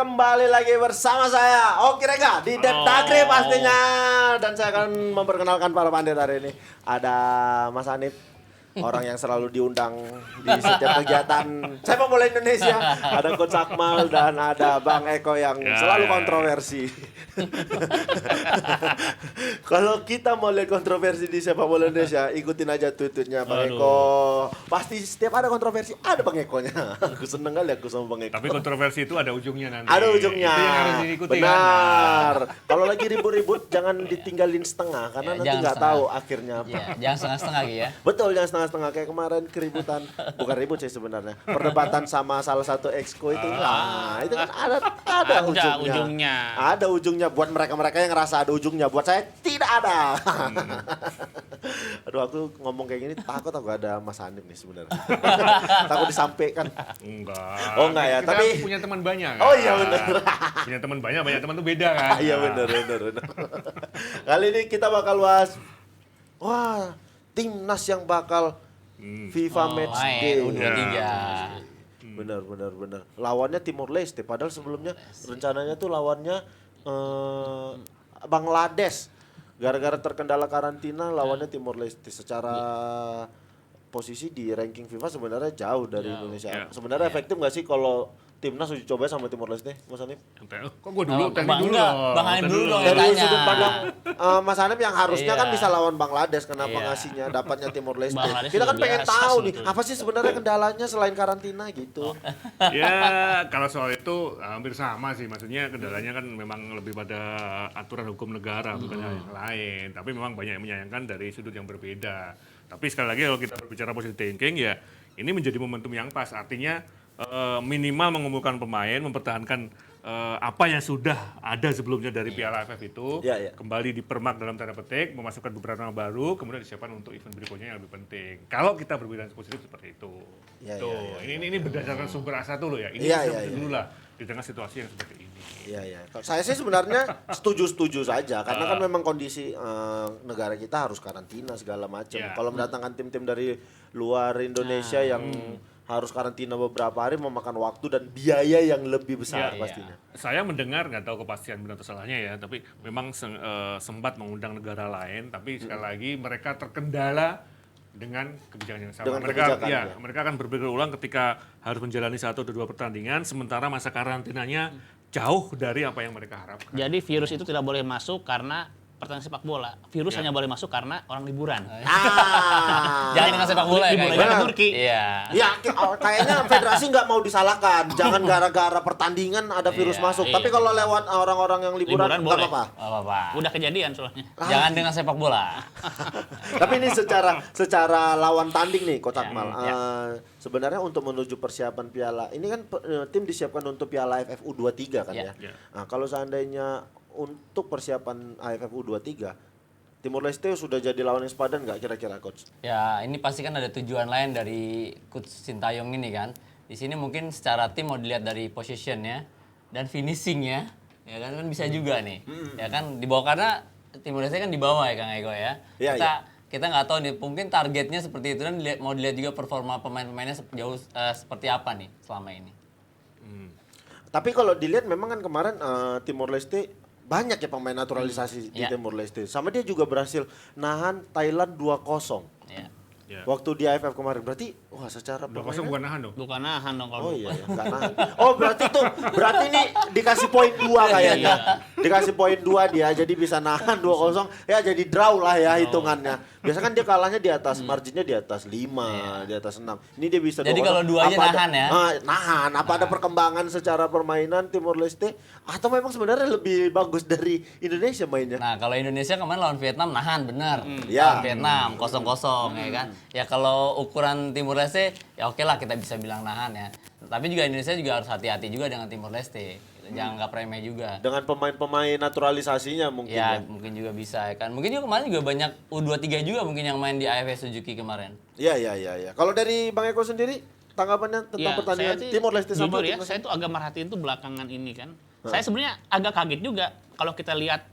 kembali lagi bersama saya Oki Rega di Deptagri pastinya. Dan saya akan memperkenalkan para pandit hari ini. Ada Mas Hanif, orang yang selalu diundang di setiap kegiatan sepak bola Indonesia. Ada Coach Akmal dan ada Bang Eko yang selalu kontroversi. Kalau kita mau lihat kontroversi di sepak bola Indonesia, ikutin aja tweetnya Bang Eko. Pasti setiap ada kontroversi ada Bang Ekonya. Aku seneng kali aku sama Bang Eko. Tapi kontroversi itu ada ujungnya nanti. Ada ujungnya. Itu yang harus diikuti. Benar. Kalau lagi ribut-ribut jangan ditinggalin setengah karena nanti nggak tahu akhirnya apa. Ya, jangan setengah-setengah ya. Betul, jangan setengah-setengah kayak kemarin keributan. Bukan ribut sih sebenarnya. Perdebatan sama salah satu exco itu. Nah, itu kan ada ujungnya. Ada ujungnya buat mereka-mereka yang ngerasa ada ujungnya. Buat saya tidak ada. Aduh, aku ngomong kayak gini takut aku ada Mas Hanif nih sebenarnya. Takut disampaikan. Enggak. Oh, enggak ya, Kita tapi punya teman banyak. Oh iya benar. Punya teman banyak teman tuh beda kan. Iya benar. Kali ini kita bakal bahas timnas yang bakal FIFA Match Day. U23. Benar. Lawannya Timor Leste. Padahal sebelumnya rencananya tuh lawannya Bangladesh. Gara-gara terkendala karantina lawannya Timor Leste. Secara posisi di ranking FIFA sebenarnya jauh dari Indonesia. Sebenarnya efektif nggak sih kalau timnas uji coba sama Timor Leste, Mas Hanif? Kok gue dulu, teknik dulu. Bang Hanif dulu dong yang Dari tanya. sudut pandang Mas Hanif yang harusnya kan Iya. bisa lawan Bangladesh, kenapa ngasihnya dapatnya Timor Leste? Bangladesh Kita kan luar pengen biasa tahu nih, sebetulnya. apa sih sebenarnya kendalanya selain karantina gitu. Ya, kalau soal itu hampir sama sih. Maksudnya kendalanya kan memang lebih pada aturan hukum negara, bukan hal yang lain. Tapi memang banyak yang menyayangkan dari sudut yang berbeda. Tapi sekali lagi kalau kita berbicara positive thinking, ya ini menjadi momentum yang pas. Artinya minimal mengumpulkan pemain, mempertahankan apa yang sudah ada sebelumnya dari Piala AFF itu, Iya. kembali dipermak dalam tanda petik, memasukkan beberapa nama baru, kemudian disiapkan untuk event berikutnya yang lebih penting. Kalau kita berbicara positif seperti itu. Iya, Tuh, iya. ini berdasarkan sumber asa dulu ya. Ini Iya, bisa iya. dulu lah di tengah situasi yang seperti ini. Iya. Saya sih sebenarnya setuju saja karena kan memang kondisi negara kita harus karantina segala macam. Iya. Kalau mendatangkan tim-tim dari luar Indonesia yang harus karantina beberapa hari memakan waktu dan biaya yang lebih besar Iya. pastinya. Saya mendengar, nggak tahu kepastian benar atau salahnya ya, tapi memang sempat mengundang negara lain, tapi sekali lagi mereka terkendala dengan kebijakan yang sama. Dengan Mereka kebijakan, ya. mereka akan berpikir ulang ketika harus menjalani 1 atau 2 pertandingan, sementara masa karantinanya jauh dari apa yang mereka harapkan. Jadi virus itu tidak boleh masuk karena pertandingan sepak bola. Virus hanya boleh masuk karena orang liburan. Jangan dengan sepak bola ya Liburan kayak ke gitu. Turki. Iya. Ya, kayaknya federasi nggak mau disalahkan. Jangan gara-gara pertandingan ada virus Iya, masuk. iya. Tapi kalau lewat orang-orang yang liburan Liburan nggak boleh. apa-apa. Gak apa-apa. Udah kejadian soalnya. Jangan dengan sepak bola. Tapi ini secara lawan tanding nih, Coach Akmal. ya. Sebenarnya untuk menuju persiapan Piala, ini kan tim disiapkan untuk Piala AFF U23 kan ya. Ya. Nah, kalau seandainya untuk persiapan AFF U23, Timor Leste sudah jadi lawan yang sepadan nggak kira-kira, Coach? Ya, ini pasti kan ada tujuan lain dari Coach Sintayong ini kan. Di sini mungkin secara tim mau dilihat dari positionnya dan finishingnya, ya kan bisa juga nih. Ya kan di bawah karena Timor Leste kan di bawah ya Kang Ego ya. Iya, Kita nggak tahu nih, mungkin targetnya seperti itu dan mau dilihat juga performa pemain-pemainnya sejauh seperti apa nih selama ini. Tapi kalau dilihat memang kan kemarin Timor Leste banyak ya pemain naturalisasi di Ya. Timor Leste. Sama dia juga berhasil nahan Thailand 2-0. Ya. Ya. Waktu di AFF kemarin. Berarti secara 2-0 permainan. bukan nahan dong. Bukan nahan dong Oh kalau iya, nggak nahan. Oh berarti ini dikasih poin 2 kayaknya. Dikasih poin 2 dia jadi bisa nahan 2-0. Ya jadi draw lah ya hitungannya. Biasanya kan dia kalahnya di atas, marginnya di atas 5, di atas 6. Ini dia bisa Jadi 2-0. kalau duanya Apa ada- nahan ya? Nahan. Apa ada perkembangan secara permainan Timor Leste? Atau memang sebenarnya lebih bagus dari Indonesia mainnya? Nah, kalau Indonesia kemarin lawan Vietnam nahan benar. Ya. Lawan Vietnam 0-0 ya kan. Ya kalau ukuran Timor Leste ya oke lah kita bisa bilang nahan ya. Tapi juga Indonesia juga harus hati-hati juga dengan Timor Leste. Jangan nggak remeh juga. Dengan pemain-pemain naturalisasinya mungkin Ya, ya. mungkin juga bisa ya kan. Mungkin juga kemarin juga banyak U23 juga mungkin yang main di AFF Suzuki kemarin. Iya. Kalau dari Bang Eko sendiri tanggapannya tentang Ya, pertandingan saya sih Timor Leste sama jujur ya, timnas saya tuh agak merhatiin tuh belakangan ini kan. Saya sebenarnya agak kaget juga kalau kita lihat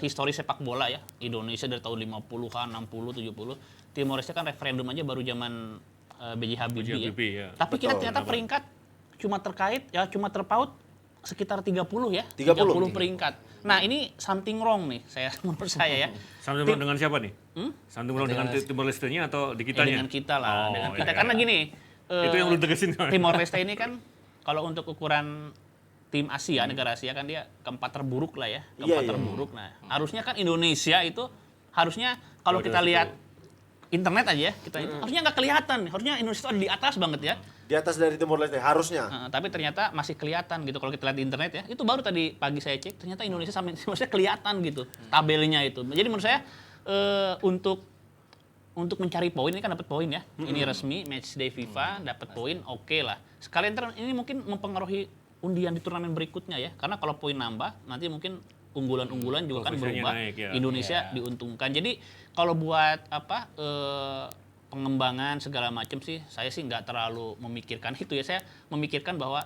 histori sepak bola ya. Indonesia dari tahun 50-an, 60, 70. Timor Leste kan referendum aja baru zaman B.J. Habibie ya. Habibie, ya. Tapi kita Betul, ternyata peringkat cuma terpaut sekitar 30 ya. 30 peringkat. Nah, ini something wrong nih menurut saya ya. Something wrong dengan siapa nih? Something wrong dengan Timor Leste-nya atau di Ya, kitanya? dengan kita lah, dengan kita. iya, Karena iya. gini, Itu yang lu tegesin. Timor Leste ini kan kalau untuk ukuran tim Asia, negara Asia kan dia keempat terburuk lah ya, keempat Iya, iya. terburuk. Nah, harusnya kan Indonesia itu harusnya kalau kita lihat internet aja ya, harusnya nggak kelihatan, harusnya Indonesia itu ada di atas banget ya. Di atas dari Timor Leste harusnya. Tapi ternyata masih kelihatan gitu kalau kita lihat di internet ya. Itu baru tadi pagi saya cek, ternyata Indonesia sama Timor Leste kelihatan gitu tabelnya itu. Jadi menurut saya untuk mencari poin ini kan dapat poin ya. Ini resmi match day FIFA dapat poin, oke lah. Sekalian ini mungkin mempengaruhi undian di turnamen berikutnya ya. Karena kalau poin nambah nanti mungkin unggulan-unggulan juga kan Posisinya berubah. naik, ya. Indonesia diuntungkan. Jadi kalau buat pengembangan segala macam sih saya sih nggak terlalu memikirkan itu ya. Saya memikirkan bahwa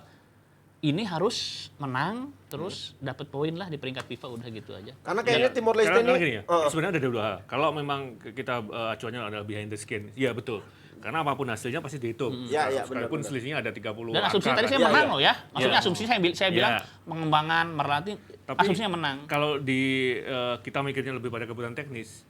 ini harus menang terus dapat poin lah di peringkat FIFA udah gitu aja. Karena kayaknya Timor Leste Karena ini gini ya, sebenarnya ada dua hal. Kalau memang kita acuannya adalah behind the skin, iya betul. Karena apapun hasilnya pasti dihitung. Ya, ya, Sekalipun benar-benar. selisihnya ada 30 Dan asumsi angka tadi kan. saya Iya, menang iya. loh ya. Maksudnya Iya. asumsi saya bilang Iya. pengembangan merlatih Tapi asumsinya menang. Kalau di kita mikirnya lebih pada kebutuhan teknis,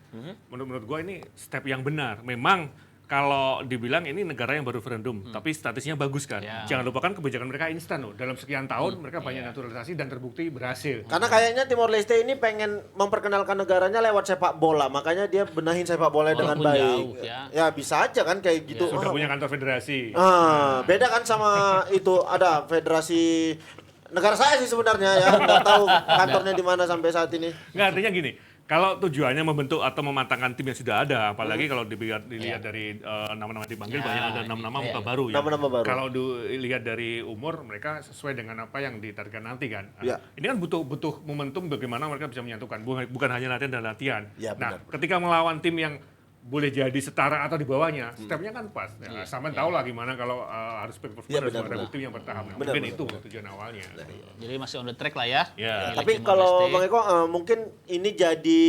menurut gua ini step yang benar. Memang kalau dibilang ini negara yang baru referendum, tapi statusnya bagus kan. Ya. Jangan lupakan kebijakan mereka instan loh. Dalam sekian tahun mereka banyak naturalisasi dan terbukti berhasil. karena kayaknya Timor Leste ini pengen memperkenalkan negaranya lewat sepak bola, makanya dia benahin sepak bola dengan Walaupun baik. jauh, ya. Ya bisa aja kan kayak gitu. Sudah Ah, punya kantor federasi. beda kan sama itu ada federasi negara saya sih sebenarnya ya, nggak tahu kantornya di mana sampai saat ini. Nggak, artinya gini, kalau tujuannya membentuk atau mematangkan tim yang sudah ada, apalagi kalau dilihat dari nama-nama dipanggil, Ya, banyak ada 6 nama muka iya. baru ya. Nama-nama baru. Kalau dilihat dari umur, mereka sesuai dengan apa yang ditargetkan nanti kan. Nah, Ya. ini kan butuh momentum bagaimana mereka bisa menyatukan, bukan hanya latihan dan latihan. Ya, Nah, benar. ketika melawan tim yang boleh jadi setara atau di bawahnya, stepnya kan pas. Ya, sama tahu lah gimana kalau harus performa Iya, harus benar, menghadapi benar. tim yang bertahap. Nah, Benar, mungkin benar, itu benar. tujuan awalnya. Jadi masih on the track lah ya. Ya. Milik Tapi Timor kalau Leste. Bang Eko mungkin ini jadi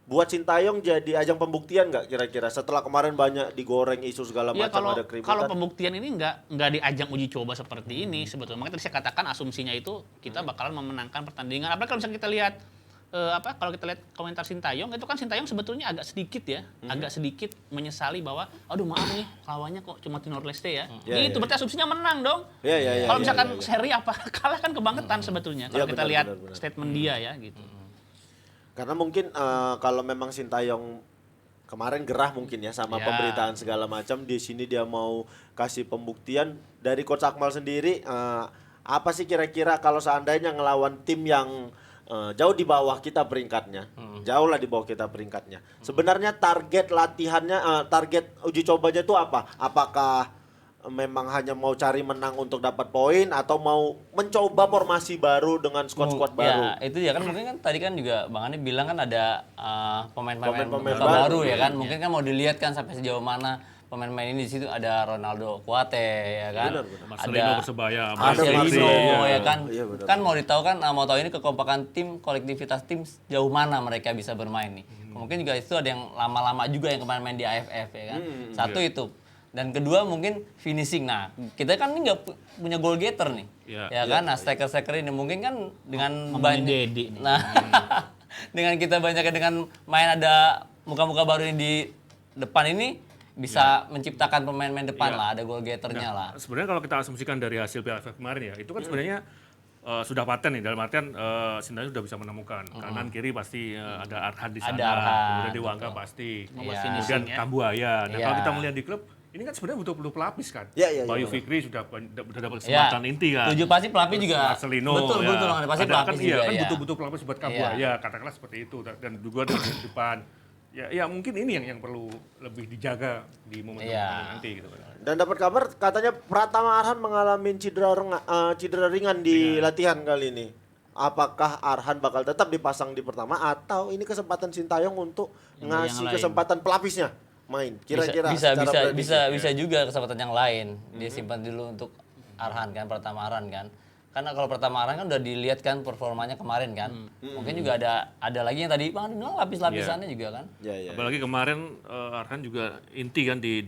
buat Sintayong jadi ajang pembuktian nggak kira-kira setelah kemarin banyak digoreng isu segala Ya macam ada kalau keributan. pembuktian ini nggak di ajang uji coba seperti ini sebetulnya. Makanya tadi saya katakan asumsinya itu kita bakalan memenangkan pertandingan. Apalagi kalau misalnya kita lihat kalau kita lihat komentar Sintayong itu kan Sintayong sebetulnya agak sedikit ya, agak sedikit menyesali bahwa aduh maaf nih lawannya kok cuma Timor Leste ya. Ya, Gitu ya. berarti asumsinya menang dong. Ya, ya, ya, Kalau ya, misalkan ya, ya. seri apa kalah kan kebangetan sebetulnya. Kalau Ya, kita benar, lihat benar, benar. statement dia ya gitu. Karena mungkin kalau memang Sintayong kemarin gerah mungkin ya sama Ya. pemberitaan segala macam, di sini dia mau kasih pembuktian dari Coach Akmal sendiri apa sih kira-kira kalau seandainya ngelawan tim yang jauh di bawah kita peringkatnya, jauh lah di bawah kita peringkatnya. Sebenarnya target latihannya, target uji cobanya itu apa? Apakah memang hanya mau cari menang untuk dapat poin atau mau mencoba formasi baru dengan squad-squad baru? Ya, itu ya kan mungkin kan tadi kan juga Bang Andi bilang kan ada pemain-pemain Pemain-pemain muka baru. baru ya kan. Mungkin kan mau dilihat kan sampai sejauh mana pemain-pemain ini. Di situ ada Ronaldo Kuate ya kan. Benar, benar. Marcelino Persebaya, Ada Marcelino Marcelino, ya kan. Iya, benar. Kan mau ditahu kan mau tahu ini kekompakan tim, kolektivitas tim sejauh mana mereka bisa bermain nih. Mungkin juga itu ada yang lama-lama juga yang kemarin main di AFF ya kan. Satu itu. Dan kedua mungkin finishing. Nah, kita kan ini nggak punya goal getter nih. Iya. Ya kan, nah striker-striker ini mungkin kan dengan Ngomongin Dedi nih. Nah, dengan kita banyak dengan main ada muka-muka baru ini di depan ini bisa menciptakan pemain-pemain depan Iya. lah, ada goal getternya lah. Sebenarnya kalau kita asumsikan dari hasil PFF kemarin ya, itu kan sebenarnya sudah paten nih, dalam artian Sintayong sudah bisa menemukan kanan kiri pasti ada Arhan di sana, Ada Arhan, kemudian di Wangga pasti, Mau Iya. finishing kemudian ya. Kambuaya. Dan Iya. kalau kita melihat di klub, ini kan sebenarnya butuh pelapis kan. Iya, iya, Bayu iya. Fikri sudah dapat Ya, kesempatan inti kan. 7 pasti pelapis juga. Marcelino, Betul, ya. betul, Bang. Pasti Ada pelapis kan, juga iya, kan ya. butuh pelapis buat Kambuaya, katakanlah seperti itu. Dan juga di depan. Ya mungkin ini yang perlu lebih dijaga di momen Iya. nanti gitu kan. Dan dapat kabar katanya Pratama Arhan mengalami cedera ringan di latihan kali ini. Apakah Arhan bakal tetap dipasang di pertama atau ini kesempatan Sintayong untuk Yang ngasih lain. kesempatan pelapisnya main? Kira-kira bisa secara prediksi. bisa juga kesempatan yang lain. Dia simpan dulu untuk Arhan kan, pertama Arhan kan. Karena kalau pertama Arhan kan udah dilihat kan performanya kemarin kan. Mungkin juga ada lagi yang tadi Bang bilang lapis-lapisannya juga kan. Iya. Apalagi kemarin Arhan juga inti kan di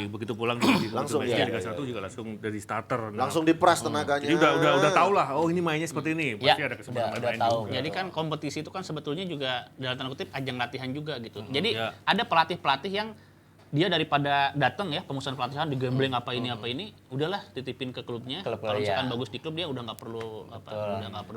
begitu pulang di Langsung, begitu iya. Liga 1 juga langsung dari starter. Nah, Langsung diperas tenaganya. jadi udah tahu lah, oh ini mainnya seperti ini, Ya, pasti ada kesempatan udah main tahu. juga. Jadi kan kompetisi itu kan sebetulnya juga dalam tanda kutip ajang latihan juga gitu. Jadi Ya. ada pelatih-pelatih yang dia daripada datang ya pemusatan pelatihan digambling apa ini, udahlah titipin ke klubnya. Klub, Kalau misalkan iya. bagus di klub dia udah nggak perlu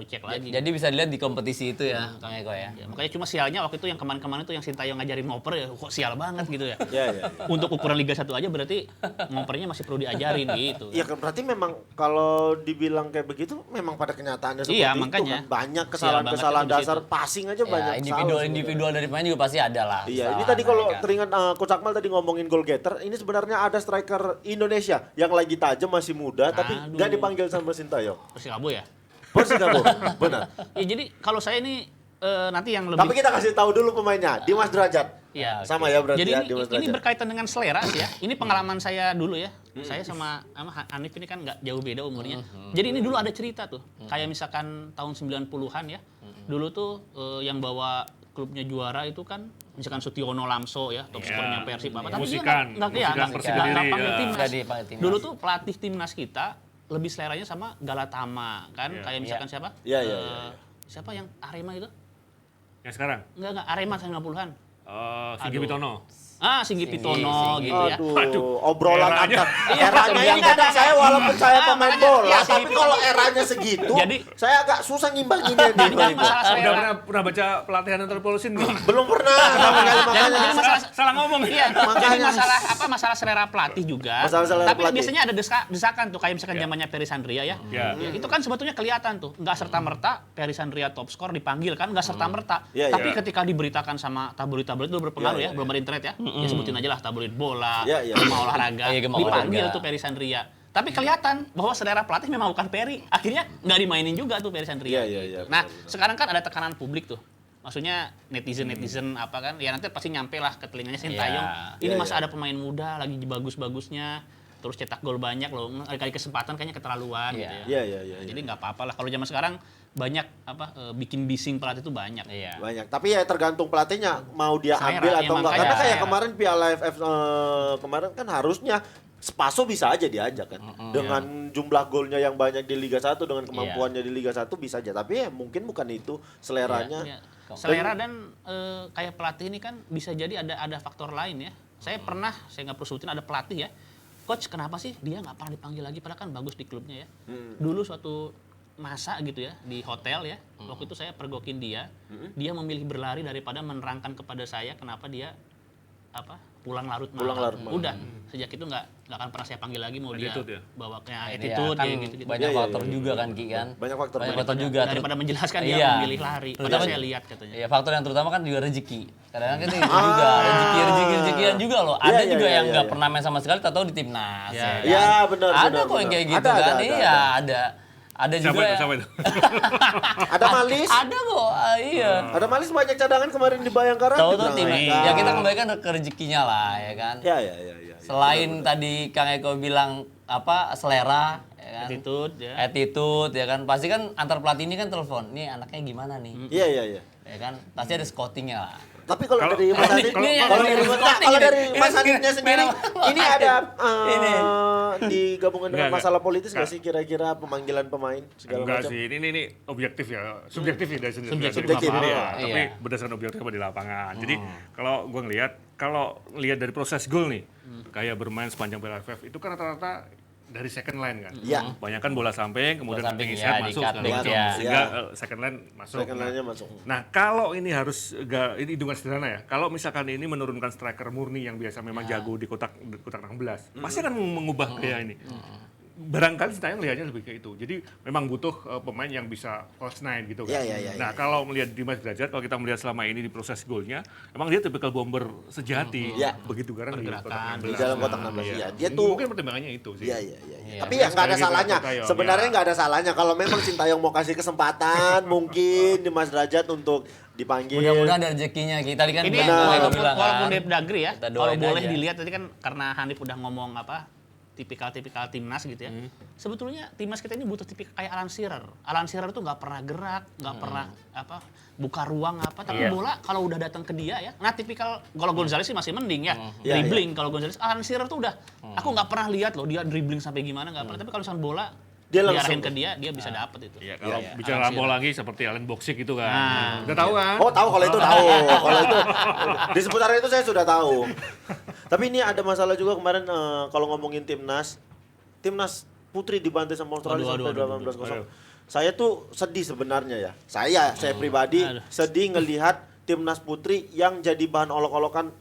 cek lagi. Jadi bisa dilihat di kompetisi itu ya Kang Eko ya. Ya, makanya cuma sialnya waktu itu yang kemarin-kemarin itu yang Sintayong ngajarin ngoper ya kok sial banget gitu ya. Iya. Untuk ukuran Liga 1 aja berarti ngopernya masih perlu diajarin gitu. Iya kan berarti memang kalau dibilang kayak begitu memang pada kenyataannya seperti Iya, itu makanya. kan banyak Sial kesalahan-kesalahan banget itu di dasar situ. passing aja banyak Ya, salah individual dari pemain juga pasti ada lah. Iya, ini kesalahan, tadi kalau ya kan? teringat Coach Akmal tadi ngomongin goal getter, ini sebenarnya ada striker Indonesia yang lagi tajam masih muda tapi Aduh. nggak dipanggil sama Sintayong. Persikabo ya. Persikabo, benar. Ya jadi kalau saya ini nanti yang lebih Tapi kita kasih tahu dulu pemainnya, Dimas Derajat. Iya. Sama ya berarti Jadi ya ini, Dimas ini Derajat. berkaitan dengan selera sih ya. Ini pengalaman saya dulu ya. Saya sama Hanif ini kan nggak jauh beda umurnya. Jadi ini dulu ada cerita tuh. Kayak misalkan tahun 90-an ya. Dulu tuh yang bawa klubnya juara itu kan misalkan Sutiono Lamso ya, top skornya Persib apa. Tapi dia Musikan nggak panggil Nggak timnas. dipanggil timnas. Dulu tuh pelatih timnas kita lebih seleranya sama Galatama kan. Iya. Kayak misalkan siapa? Iya. Siapa yang Arema itu? Yang sekarang, Enggak, Arema 90-an. Sigi Aduh. Bitono. Singgi Pitono Singgi. gitu ya. Aduh, obrolan Eranya. antar eranya ini kadang saya walaupun saya pemain bola, Iya, tapi Singgi kalau eranya segitu, Jadi- saya agak susah ngimbanginnya nih. Jadi Bang. masalah Udah selera. pernah baca pelatihan antropologi nih? Belum pernah sama sekali Jadi makanya. masalah- Salah ngomong. Iya, jadi Makanya. masalah selera pelatih juga. Masalah selera Tapi pelatih. biasanya ada desakan tuh kayak misalkan zamannya Ferry Sandria ya. Iya. Ya, itu kan sebetulnya kelihatan tuh, nggak serta merta Ferry Sandria top skor dipanggil kan nggak serta merta. Iya, Tapi iya. ketika diberitakan sama tabloid-tabloid itu berpengaruh Iya, ya, iya, belum ada internet ya. Ya sebutin aja lah tabloid bola, Iya, iya. Gema olahraga, Iya, Gema dipanggil olahraga. tuh Ferry Sandria. Tapi kelihatan bahwa selera pelatih memang bukan Ferry. Akhirnya nggak dimainin juga tuh Ferry Sandria. Iya, Nah, benar. sekarang kan ada tekanan publik tuh. Maksudnya netizen apa kan, ya nanti pasti nyampe lah ke telinganya Sintayong. Iya. Ini Iya, masa iya. ada pemain muda lagi bagus-bagusnya, terus cetak gol banyak loh, kali kesempatan kayaknya keterlaluan Iya. gitu ya. Iya. Jadi nggak apa-apa lah. Kalau zaman sekarang banyak bikin bising pelatih itu banyak. Iya. Banyak. Tapi ya tergantung pelatihnya mau dia Selera, ambil ya, atau enggak. makanya Karena kayak selera. kemarin Piala AFF kemarin kan harusnya Spaso bisa aja diajak kan. Dengan jumlah golnya yang banyak di Liga 1 dengan kemampuannya di Liga 1 bisa aja. Tapi ya mungkin bukan itu seleranya. Iya. Selera dan kayak pelatih ini kan bisa jadi ada faktor lain ya. Saya nggak perlu sebutin ada pelatih ya. Coach kenapa sih dia nggak pernah dipanggil lagi padahal kan bagus di klubnya ya. Dulu suatu masa gitu ya di hotel ya. Waktu itu saya pergokin dia. Dia memilih berlari daripada menerangkan kepada saya kenapa dia pulang larut malam. Pulang larut malam. Udah sejak itu nggak akan pernah saya panggil lagi mau Attitude dia ya? bawa kayak Iya, attitude kan kayak gitu. banyak Iya, faktor iya, juga kan Ki kan. Banyak faktor. Banyak faktor juga. Daripada menjelaskan dia Iya. memilih lari. Padahal Terutama- saya lihat katanya. Iya, faktor yang terutama kan juga rezeki. Kadang-kadang kan itu juga rezekian juga loh. Ada Iya, juga iya, yang iya, nggak iya. pernah main sama sekali, tahu di timnas. Iya. kan? Iya, benar, Ada benar, kok yang benar. kayak gitu Ada, kan. ada, Iya, ada. Ada Siapa juga. itu? Siapa itu? Ada Malis. Ada kok. Iya. Ada Malis banyak cadangan kemarin di Bayangkara. Tahu-tahu tim. dibilang, Ya kita kembalikan ke rezekinya lah ya kan. Iya. Selain tadi Kang Eko bilang selera ya kan. Attitude ya kan. Pasti kan antar pelatih ini kan telepon. Nih anaknya gimana nih? Iya. Ya kan. Pasti ada scoutingnya lah. Tapi kalau Kalau- dari Mas kalau- Hanif, kalau- kalau dari kalau dari Mas Hanifnya sendiri, ini ada Ini. digabungkan dengan Enggak. masalah politis nggak Enggak. sih kira-kira pemanggilan pemain segala Enggak macam? sih, ini objektif ya, subjektif ya dari sendiri Subjektif. sendiri ya, Iya. tapi berdasarkan objektif apa di lapangan. Jadi kalau gue ngelihat, kalau lihat dari proses gol nih, kayak bermain sepanjang Piala AFF itu kan rata-rata dari second line kan. Iya. Banyak kan bola samping, kemudian Bola samping, pengisian ya, masuk di segala cutting, macam. ya. Sehingga Iya. second line masuk. Second line-nya masuk. Nah, kalau ini ini hitungan sederhana ya. Kalau misalkan ini menurunkan striker murni yang biasa memang jago di kotak 16, pasti akan mengubah gaya ini. Barangkali Sintayong lihatnya lebih kayak itu. Jadi memang butuh pemain yang bisa false nine gitu kan. Iya. Nah, kalau melihat Dimas Derajat, kalau kita melihat selama ini di proses golnya, emang dia tipikal bomber sejati. Iya. Begitu garang di kotak Pergerakan. 16. Di dalam kotak 16, iya. Dia tuh- Mungkin pertimbangannya itu sih. Iya. Iya. Tapi ya nggak ada Sekali lagi salahnya. Sintayong, Sebenarnya ya. nggak ada salahnya kalau memang Sintayong mau kasih kesempatan mungkin di Mas Derajat untuk dipanggil. Mudah-mudahan ada rezekinya kita. Tadi kan Ini Kang Eko walaupun, bilang walaupun kan. Dep Dagri ya, Kita kalau doain boleh aja. dilihat tadi kan karena Hanif udah ngomong tipikal-tipikal timnas gitu ya. Sebetulnya timnas kita ini butuh tipikal kayak Alan Shearer. Alan Shearer tuh nggak pernah gerak, nggak pernah buka ruang apa. Tapi bola kalau udah datang ke dia ya. Nah tipikal kalau Gonzalez sih masih mending ya. Dribbling kalau Gonzalez. Alan Shearer tuh udah, aku nggak pernah lihat loh dia dribbling sampai gimana nggak pernah. Tapi kalau misalnya bola Dia diarahin langsung. ke dia bisa dapet itu. Ya, kalau Iya, bicara Alan bola lagi seperti Allen Boxic itu kan. Nah, Udah tahu kan? Oh tahu kalau itu tahu. Kalau itu di seputaran itu saya sudah tahu. Tapi ini ada masalah juga kemarin kalau ngomongin timnas putri dibantai sama Australia Aduh, sampai aduh, 18-0. aduh. Saya tuh sedih sebenarnya ya. Saya pribadi Aduh. sedih ngelihat timnas putri yang jadi bahan olok-olokan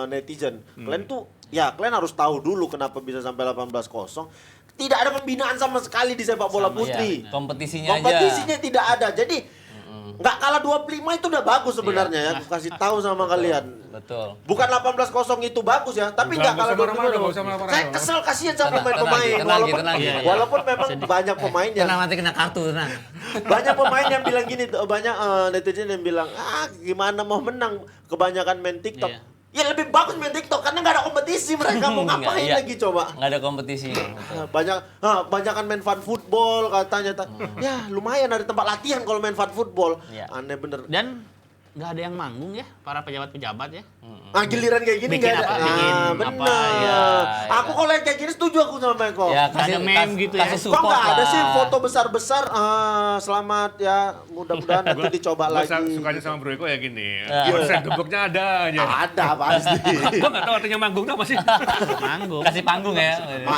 netizen. Kalian harus tahu dulu kenapa bisa sampai 18-0. Tidak ada pembinaan sama sekali di sepak bola Sama, putri. ya, kompetisinya aja. Kompetisinya tidak ada. Jadi nggak kalah 25 itu udah bagus sebenarnya ya. Aku kasih tahu sama kalian. Betul. Bukan 18-0 itu bagus ya, tapi nggak kalah 25. Saya kesel kasihan sama pemain-pemain. Tenang, Gi. Walaupun memang banyak pemain yang Tenang, nanti kena kartu, tenang. banyak pemain yang bilang gini, banyak netizen yang bilang, gimana mau menang, kebanyakan main TikTok. Iya. Ya lebih bagus main TikTok karena nggak ada kompetisi, mereka mau ngapain Iya. lagi coba? Nggak ada kompetisi. Betul. Banyakan main fun football katanya. Ya lumayan ada tempat latihan kalau main fun football. Iya. Aneh bener. Dan nggak ada yang manggung ya para pejabat-pejabat ya. Giliran kayak gini Bikin nggak ada. apa, bikin Bener. apa, ya. Aku kalau yang kayak gini setuju aku sama Meko. Ya, Ada meme gitu ya. kasih Kok support nggak ada lah. sih foto besar-besar? Selamat ya, mudah-mudahan nanti dicoba lagi. Sukanya sama Bro Eko ya gini. Ya. Konsep debuknya ada aja. Ada pasti. Gue nggak tahu artinya manggung apa sih. Manggung. Kasih panggung ya.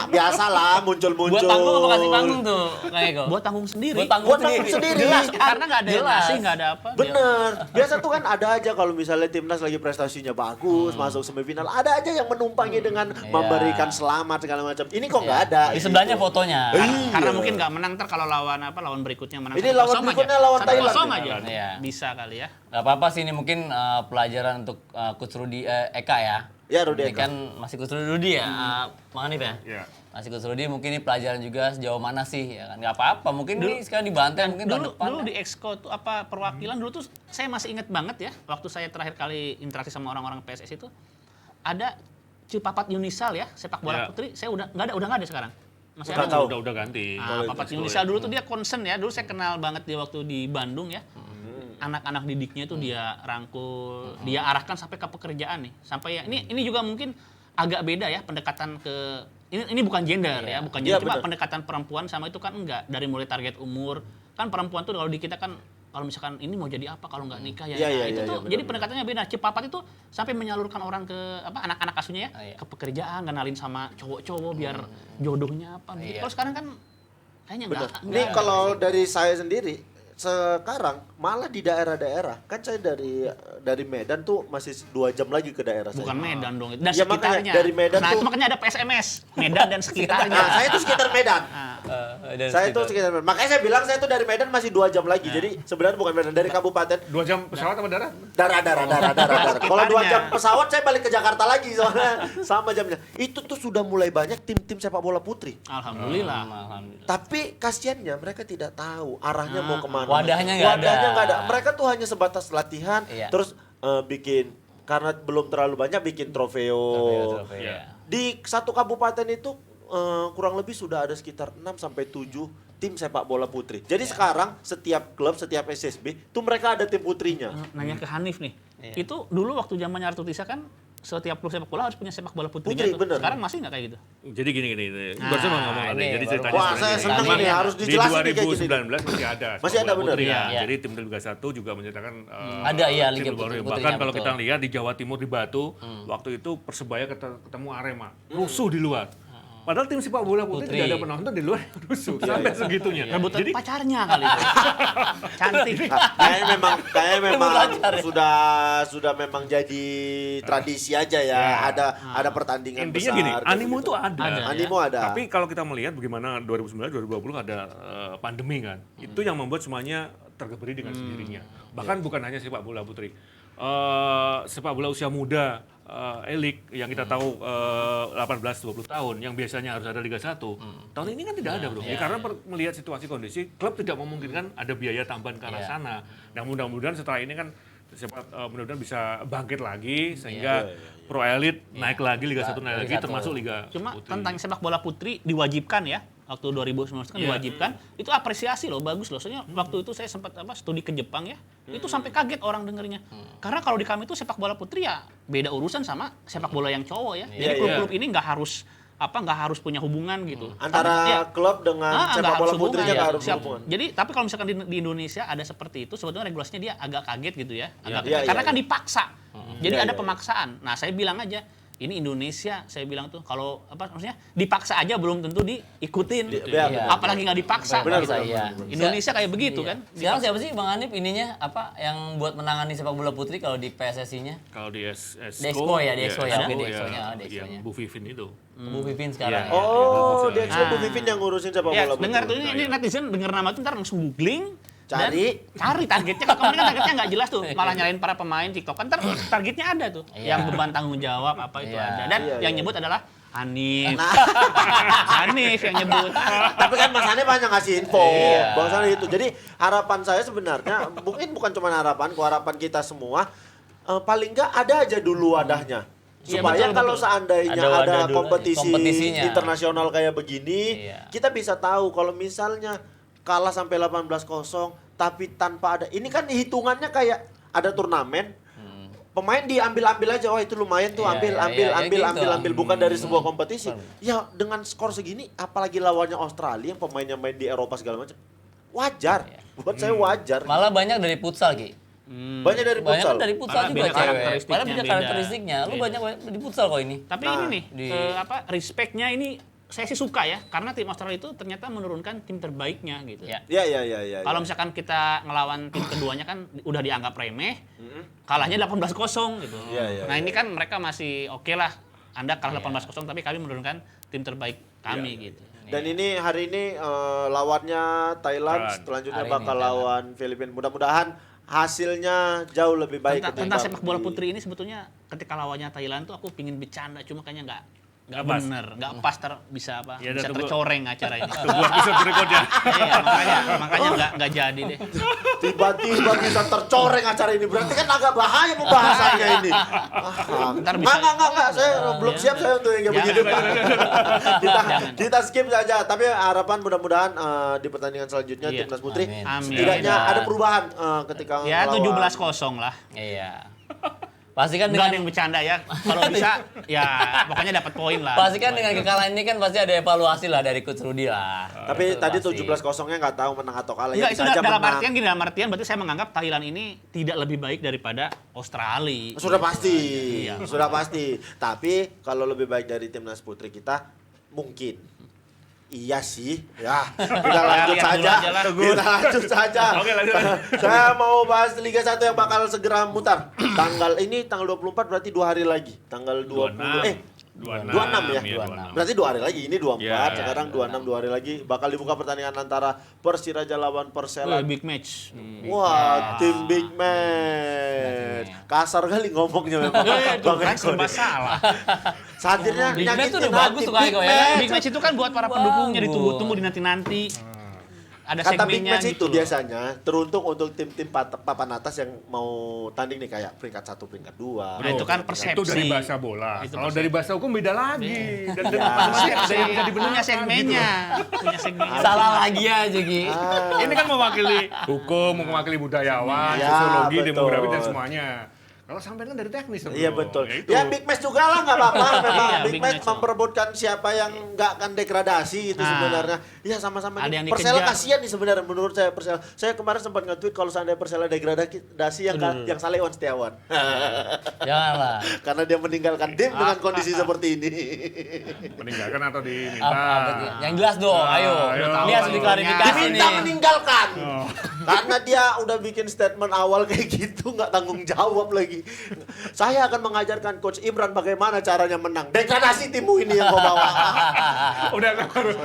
Biasalah muncul-muncul. Buat panggung apa kasih panggung tuh? Kayak kok. Buat tanggung sendiri. Buat panggung Buat panggung sendiri. Jelas, karena nggak ada yang Jelas. ngasih, nggak ada apa. Bener. Biasa tuh kan ada aja kalau misalnya timnas lagi prestasinya bagus, masuk semifinal, ada aja yang menumpangi dengan memberikan selamat segala macam. Ini kok nggak ada. Di sebelahnya fotonya. Karena mungkin nggak menang ntar kalau lawan berikutnya menang. Ini 1-0 lawan aja. berikutnya lawan 1-0 Thailand. aja. Iya. Bisa kali ya. Gak apa-apa sih ini mungkin pelajaran untuk Coach Rudi Eka ya. Ya, Rudi Ini Eka. kan masih Coach Rudi ya, Bang Hanif ya. Iya. Masih Coach Rudi mungkin ini pelajaran juga sejauh mana sih ya kan. Gak apa-apa, mungkin ini sekarang dibantai mungkin tahun depan. Dulu ya. di Exco tuh perwakilan dulu tuh saya masih inget banget ya waktu saya terakhir kali interaksi sama orang-orang PSS itu ada Cipapat Yunisal ya sepak bola Ya. putri saya udah nggak ada sekarang masih Nggak ada tahu. Udah ganti. Nah, Papat Yunisal dulu tuh dia concern ya dulu saya kenal banget dia waktu di Bandung ya anak-anak didiknya tuh dia rangkul dia arahkan sampai ke pekerjaan nih sampai ya ini juga mungkin agak beda ya pendekatan ke ini bukan gender ya bukan Iya, gender cuma benar. pendekatan perempuan sama itu kan enggak dari mulai target umur kan perempuan tuh kalau di kita kan kalau misalkan ini mau jadi apa kalau nggak nikah ya, Iya, nah, iya, itu iya, tuh iya, jadi benar, pendekatannya beda. Cipapat itu sampai menyalurkan orang ke anak-anak asuhnya ya Ah, iya. ke pekerjaan, kenalin sama cowok-cowok biar jodohnya apa. Iya. Kalau sekarang kan kayaknya Bener. enggak. Ini kalau dari saya sendiri sekarang malah di daerah-daerah kan saya dari Medan tuh masih 2 jam lagi ke daerah saya. Bukan Medan dong, dan Ya, makanya sekitarnya. dari Medan nah tuh- itu makanya ada PSMS, Medan dan sekitarnya. Nah, saya tuh sekitar Medan. Dan Saya tuh sekitar- sekitar Medan. Makanya saya bilang saya tuh dari Medan masih 2 jam lagi. Jadi sebenarnya bukan Medan, dari kabupaten 2 jam pesawat apa darat? darah. Kalau 2 Sekitarnya. jam pesawat saya balik ke Jakarta lagi soalnya sama jamnya. Itu tuh sudah mulai banyak tim-tim sepak bola putri. Alhamdulillah. Alhamdulillah. Tapi kasihannya mereka tidak tahu arahnya mau kemana. Wadahnya nggak ada. Wadahnya nggak ada. Mereka tuh hanya sebatas latihan, Iya. terus bikin karena belum terlalu banyak bikin trofeo. Trofeo, Iya. ya. Di satu kabupaten itu kurang lebih sudah ada sekitar 6 sampai 7 tim sepak bola putri. Jadi sekarang setiap klub, setiap SSB tuh mereka ada tim putrinya. Nanya ke Hanif nih. Iya. Itu dulu waktu zamannya Artu Tisa kan setiap klub sepak bola harus punya sepak bola putrinya Putri, tuh. bener. Sekarang masih nggak kayak gitu? Jadi gini. Barusan mau ngomong tadi. ini Jadi baru- ceritanya Wah, sebenarnya saya gini. seneng ini harus Di dijelasin nih kayak gini. 2019 masih ada. Masih sepak ada, bola bener. putri. Iya. Jadi tim Liga 1 juga menyatakan Ada, iya, tim Liga baru. Putri- Bahkan Putrinya, kalau betul. kita lihat di Jawa Timur di Batu, waktu itu Persebaya ketemu Arema, rusuh di luar. Padahal tim sepak bola putri Putri. tidak ada penonton di luar rusuh sampai segitunya. Rebutan Jadi pacarnya kali itu. Cantik. Kayaknya memang sudah memang jadi tradisi aja ya. Ada pertandingan intinya besar. gini, kayak animo begitu. tuh ada. Animo ada. Tapi kalau kita melihat bagaimana 2019-2020 ada pandemi kan, itu yang membuat semuanya tergeberi dengan sendirinya. Bahkan bukan hanya sepak bola putri, sepak bola usia muda, elit yang kita tahu 18-20 tahun, yang biasanya harus ada Liga 1, tahun ini kan tidak ada bro. Ya, karena melihat situasi kondisi, klub tidak memungkinkan ada biaya tambahan ke arah sana. Dan mudah-mudahan setelah ini kan mudah-mudahan bisa bangkit lagi sehingga pro elit naik lagi Liga 1 naik lagi Liga 1. termasuk Liga Cuma Putri. tentang sepak bola putri diwajibkan ya. Waktu 2019 kan diwajibkan. Itu apresiasi loh, bagus loh. Soalnya waktu itu saya sempat studi ke Jepang ya. Itu sampai kaget orang dengernya. Karena kalau di kami itu sepak bola putri ya beda urusan sama sepak bola yang cowok ya. Jadi Iya, klub-klub ini nggak harus punya hubungan gitu. Antara Iya. klub dengan Nggak sepak bola harus putrinya hubungan, nggak ya. harus Siap. hubungan. Jadi tapi kalau misalkan di Indonesia ada seperti itu, sebetulnya regulasinya dia agak kaget gitu ya. Agak Iya, kaget. Karena iya, kan iya. dipaksa. Jadi Iya, ada iya, pemaksaan. Nah, saya bilang aja ini Indonesia, saya bilang tuh kalau maksudnya dipaksa aja belum tentu diikutin. Iya, benar. Apalagi nggak dipaksa. Benar, Bisa, benar, iya. Indonesia kayak begitu Iya. kan. Sekarang siapa sih Bang Hanif ininya apa yang buat menangani sepak bola putri kalau di PSSI-nya? Kalau di Exco ya, di Exco ya, oke, di Exco-nya, di yang Exco-nya. Bu Vivin itu. Bu Pipin sekarang Iya. ya. Oh, dia Iya. Bu Vivin yang ngurusin sepak Ya, bola putri. dengar tuh ini netizen dengar nama itu ntar langsung googling. dan Cari targetnya. Kalau kemarin kan targetnya nggak jelas tuh, malah nyalain para pemain TikTok kan ntar targetnya ada tuh, Iya. yang beban tanggung jawab apa itu Iya. ada, dan Iya, yang iya. nyebut adalah Hanif. Hanif yang nyebut. Tapi kan Mas Ane banyak ngasih info. Iya. Bang Sane itu. Jadi harapan saya sebenarnya mungkin bukan cuma harapan kita semua paling nggak ada aja dulu wadahnya. Iya, Supaya betul, kalau betul. seandainya Ada wadah ada dulu, kompetisinya kompetisinya. internasional kayak begini, Iya. kita bisa tahu kalau misalnya kalah sampai 18-0 tapi tanpa ada, ini kan hitungannya kayak ada turnamen. Pemain diambil-ambil aja, oh itu lumayan tuh, Iya, ambil, iya, ambil, iya, ambil, gitu. ambil, ambil, bukan dari sebuah kompetisi. Ya dengan skor segini, apalagi lawannya Australia yang pemainnya main di Eropa segala macam, wajar. Buat saya wajar. Malah banyak dari futsal, Ki. Banyak dari Banyak futsal. kan dari futsal Malah juga beda cewek. karakteristiknya, Malah beda beda. karakteristiknya. Lu Beda. banyak di futsal kok ini. Tapi Nah, ini nih, di- respect-nya ini saya sih suka ya, karena tim Australia itu ternyata menurunkan tim terbaiknya gitu. Ya. Iya, iya, iya, iya. Kalau misalkan kita ngelawan tim keduanya kan udah dianggap remeh, kalahnya 18-0 gitu. Iya, iya, Nah iya. ini kan mereka masih oke lah, Anda kalah 18-0 tapi kami menurunkan tim terbaik kami gitu. Dan ini hari ini lawannya Thailand, selanjutnya Hari ini bakal Thailand. lawan Filipina. Mudah-mudahan hasilnya jauh lebih baik Tentang sepak bola di- putri ini sebetulnya ketika lawannya Thailand tuh aku pingin bercanda, cuma kayaknya nggak Nggak pas. bener, nggak pas bisa Ya, bisa tunggu. tercoreng acara ini. Tunggu episode berikutnya. Iya, makanya nggak jadi deh. Tiba-tiba bisa tercoreng acara ini, berarti kan agak bahaya pembahasannya ini. Ntar bisa- Enggak, saya belum siap saya untuk yang kayak begini. Jangan. Kita skip saja, tapi harapan mudah-mudahan di pertandingan selanjutnya Iya. timnas putri Amin. Amin. setidaknya ada perubahan ketika Ya melawan- 17-0 lah. Iya. Pastikan Nggak ada dengan yang bercanda ya. Kalau bisa, ya pokoknya dapat poin lah. pastikan dengan kekalahan ini kan pasti ada evaluasi lah dari Coach Rudy lah. Tapi Itu tadi pasti. 17-0-nya nggak tahu menang atau kalah. Enggak, Ya, itu bisa aja dalam menang. artian gini, dalam artian berarti saya menganggap Thailand ini tidak lebih baik daripada Australia. Sudah pasti, Iya. sudah pasti. Tapi kalau lebih baik dari timnas putri kita, mungkin. Iya sih, ya. Kita lanjut lihat dulu saja. aja lah. Kita lanjut saja. Oke, lanjut. Saya mau bahas Liga 1 yang bakal segera mutar. Tanggal 24 berarti 2 hari lagi. Tanggal 20 26 ya. 26. Berarti 2 hari lagi. Ini 24, Ya, sekarang 26 2 hari lagi bakal dibuka pertandingan antara Persiraja lawan Persela. Big match. Wah, tim big match. Kasar kali ngomongnya memang. Itu Bang kan Eko serba nih. salah. Satirnya Big match tuh nyakitin udah bagus hati. tuh kayak kok ya. Big match itu kan buat para pendukungnya ditunggu-tunggu dinanti-nanti. Ada Kata big segmennya match itu gitu loh. biasanya teruntuk untuk tim-tim papan atas yang mau tanding nih kayak peringkat 1, peringkat 2. Nah, itu kan persepsi. Itu dari bahasa bola. Itu Kalau persepsi. dari bahasa hukum beda lagi. Dan Ya. masih ada yang bisa dibenarkan. Punya segmennya. Punya segmennya. Salah lagi aja, Ki. Ah. Ini kan mewakili hukum, mewakili budayawan, Ya, sosiologi, betul. demografi dan semuanya. Kalau sampai kan dari teknis dong, Iya bro. betul. Ya, itu. Ya big match juga lah nggak apa-apa. Memang Iya, big big match match. memperebutkan siapa yang nggak akan degradasi itu Nah. sebenarnya. Iya sama-sama. Ada nih. yang Persela dikejar. kasihan nih sebenarnya menurut saya Persela. Saya kemarin sempat nge-tweet kalau seandainya Persela degradasi yang salah Iwan Setiawan. Janganlah. Karena dia meninggalkan tim dengan kondisi seperti ini. Meninggalkan atau diminta. Apa tuh? Yang jelas dong, ayo. ayo. Ini harus diklarifikasi Diminta nih. meninggalkan. Oh. Karena dia udah bikin statement awal kayak gitu nggak tanggung jawab lagi. Saya akan mengajarkan Coach Ibran bagaimana caranya menang. Degradasi timmu ini yang kau bawa. Udah kan harus.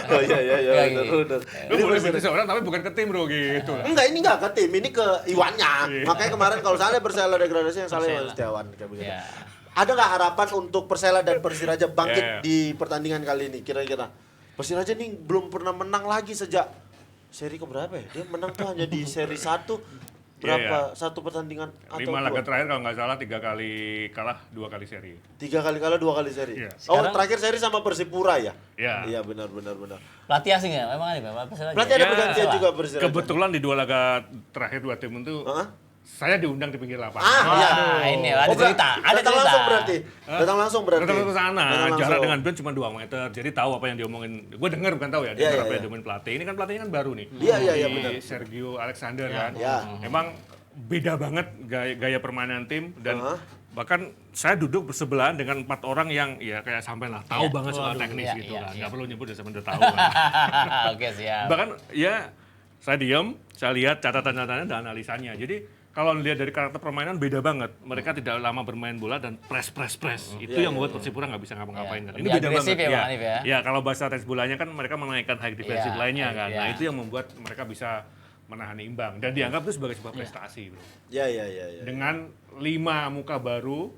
Oh iya iya iya Iya, bener, iya. bener. Lu boleh benci seorang tapi bukan ke tim bro gitu. Enggak, ini enggak ke tim, ini ke Iwannya. Makanya kemarin kalau saya Persela degradasi yang salah Iwan Setiawan kayak begitu. Ya. Ada nggak harapan untuk Persela dan Persiraja bangkit Yeah. di pertandingan kali ini kira-kira? Persiraja nih belum pernah menang lagi sejak seri keberapa ya? Dia menang tuh hanya di seri 1. berapa satu pertandingan atau 5 laga dua? terakhir kalau nggak salah 3 kali kalah, 2 kali seri. 3 kali kalah 2 kali seri. Iya. Oh, Sekarang- terakhir seri sama Persipura ya? Iya. Iya, benar. Pelatih asing ya? Memang ada Pak? Berarti ada Ya, pergantian juga Persiraja. Kebetulan di 2 laga terakhir 2 tim itu Hah? saya diundang di pinggir lapangan. Iya. Nah, ini ada Oh, cerita. Ada datang cerita. langsung berarti. Datang langsung berarti. Datang ke sana, Datang jarak langsung. dengan band cuma 2 meter. Jadi tahu apa yang diomongin. Gue denger bukan tahu ya, Iya, denger apa iya. yang diomongin pelatih. Ini kan pelatihnya kan baru nih. Iya, Si benar. Sergio Alexander kan. Iya. Emang beda banget gaya permainan tim dan Hah? bahkan saya duduk bersebelahan dengan 4 orang yang ya kayak sampai lah tahu Iya. banget soal Waduh, teknis iya, gitu iya, kan. iya. Nggak perlu nyebut ya saya udah tahu. Kan. Oke, siap. Bahkan ya saya diam, saya lihat catatan-catatannya dan analisanya. Jadi kalau lihat dari karakter permainan beda banget. Mereka tidak lama bermain bola dan press. Itu yang membuat Persipura nggak bisa ngapa-ngapain. Iya. Kan. Ini Lebih beda agresif banget. ya, Bang Hanif ya? Ya, kalau bahasa tes bolanya kan mereka menaikkan high defensive Iya, line-nya kan. iya. Nah, itu yang membuat mereka bisa menahan imbang dan dianggap itu sebagai sebuah prestasi, Bro. Iya. Dengan 5 muka baru,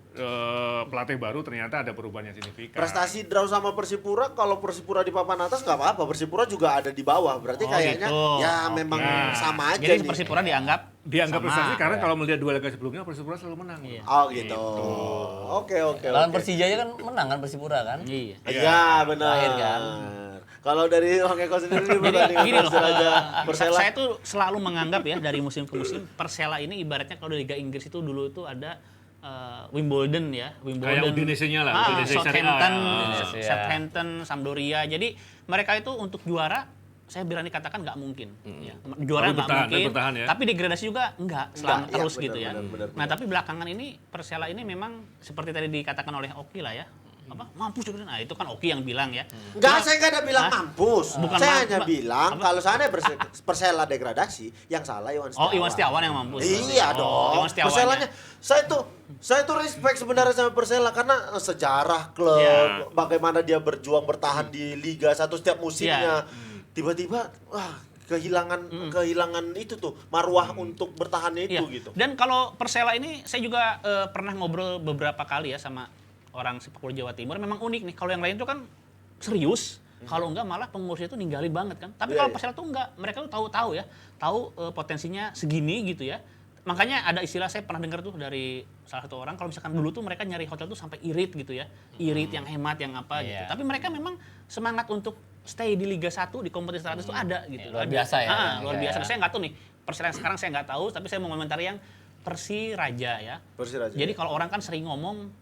pelatih baru ternyata ada perubahan yang signifikan. Prestasi draw sama Persipura, kalau Persipura di papan atas nggak apa-apa. Persipura juga ada di bawah. Berarti Oh, kayaknya gitu. ya memang Nah, sama aja Jadi nih. Persipura dianggap Dianggap sama. prestasi karena kalau melihat 2 laga sebelumnya Persipura selalu menang. Iya. Oh gitu. Oke. Lawan Persija aja kan menang kan Persipura kan? Iya. Iya benar. Terakhir kan. Kalau dari Bang Eko sendiri Jadi pertandingan gini loh, Persiraja Persela. saya tuh selalu menganggap ya dari musim ke musim Persela ini ibaratnya kalau di Liga Inggris itu dulu itu ada Wimbledon ya, Kayak Udinese-nya lah, Udinese Serie A, Southampton, Udinese, ya. Southampton, Sampdoria. Jadi mereka itu untuk juara saya berani katakan nggak mungkin. Ya. Juara Tapi nggak bertahan, mungkin. tapi bertahan ya. Tapi degradasi juga enggak, selama Enggak, terus iya, gitu ya. benar. Nah tapi belakangan ini Persela ini memang seperti tadi dikatakan oleh Oki lah ya. Apa mampus juga. Nah itu kan Oki yang bilang ya. Enggak, saya nggak ada bilang Hah? mampus. Bukan Saya mampus, hanya Pak. bilang Apa? kalau sana Persela degradasi, yang salah Iwan Setiawan. Oh Iwan Setiawan yang mampus. Iya Oh, dong. Iwan Setiawan Perselanya, ya. saya tuh respect sebenarnya sama Persela karena sejarah klub, Iya. bagaimana dia berjuang bertahan di Liga 1 setiap musimnya. Iya. Tiba-tiba, wah kehilangan itu tuh marwah untuk bertahannya itu Iya. gitu. Dan kalau Persela ini saya juga pernah ngobrol beberapa kali ya sama orang sepak bola Jawa Timur. Memang unik nih. Kalau yang lain itu kan serius. Kalau enggak malah pengurusnya itu ninggalin banget kan. Tapi Iya, kalau iya. Persela tuh enggak. Mereka tuh tahu ya. Tahu potensinya segini gitu ya. Makanya ada istilah saya pernah dengar tuh dari salah satu orang. Kalau misalkan dulu tuh mereka nyari hotel tuh sampai irit gitu ya. Irit yang hemat yang apa gitu. Iya. Tapi mereka memang semangat untuk stay di Liga 1 di kompetisi teratas itu ada gitu. Luar Ada. biasa ya. Luar Iya, biasa. ya. Saya nggak tahu nih. Persela yang sekarang saya nggak tahu. Tapi saya mau komentari yang Persiraja ya. Persiraja. Jadi kalau orang kan sering ngomong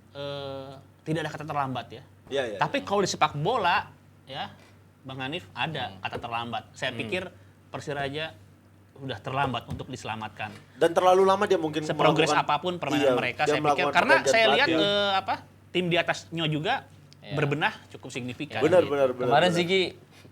tidak ada kata terlambat ya. Iya. Tapi kalau di sepak bola ya, Bang Hanif ada kata terlambat. Saya pikir Persiraja udah terlambat untuk diselamatkan. Dan terlalu lama dia mungkin Seprogres melakukan- apapun permainan Iya, mereka dia saya pikir melakukan karena pergantian saya lihat pelatih. tim di atasnya juga Iya. berbenah cukup signifikan. Benar. Kemarin sih Ki,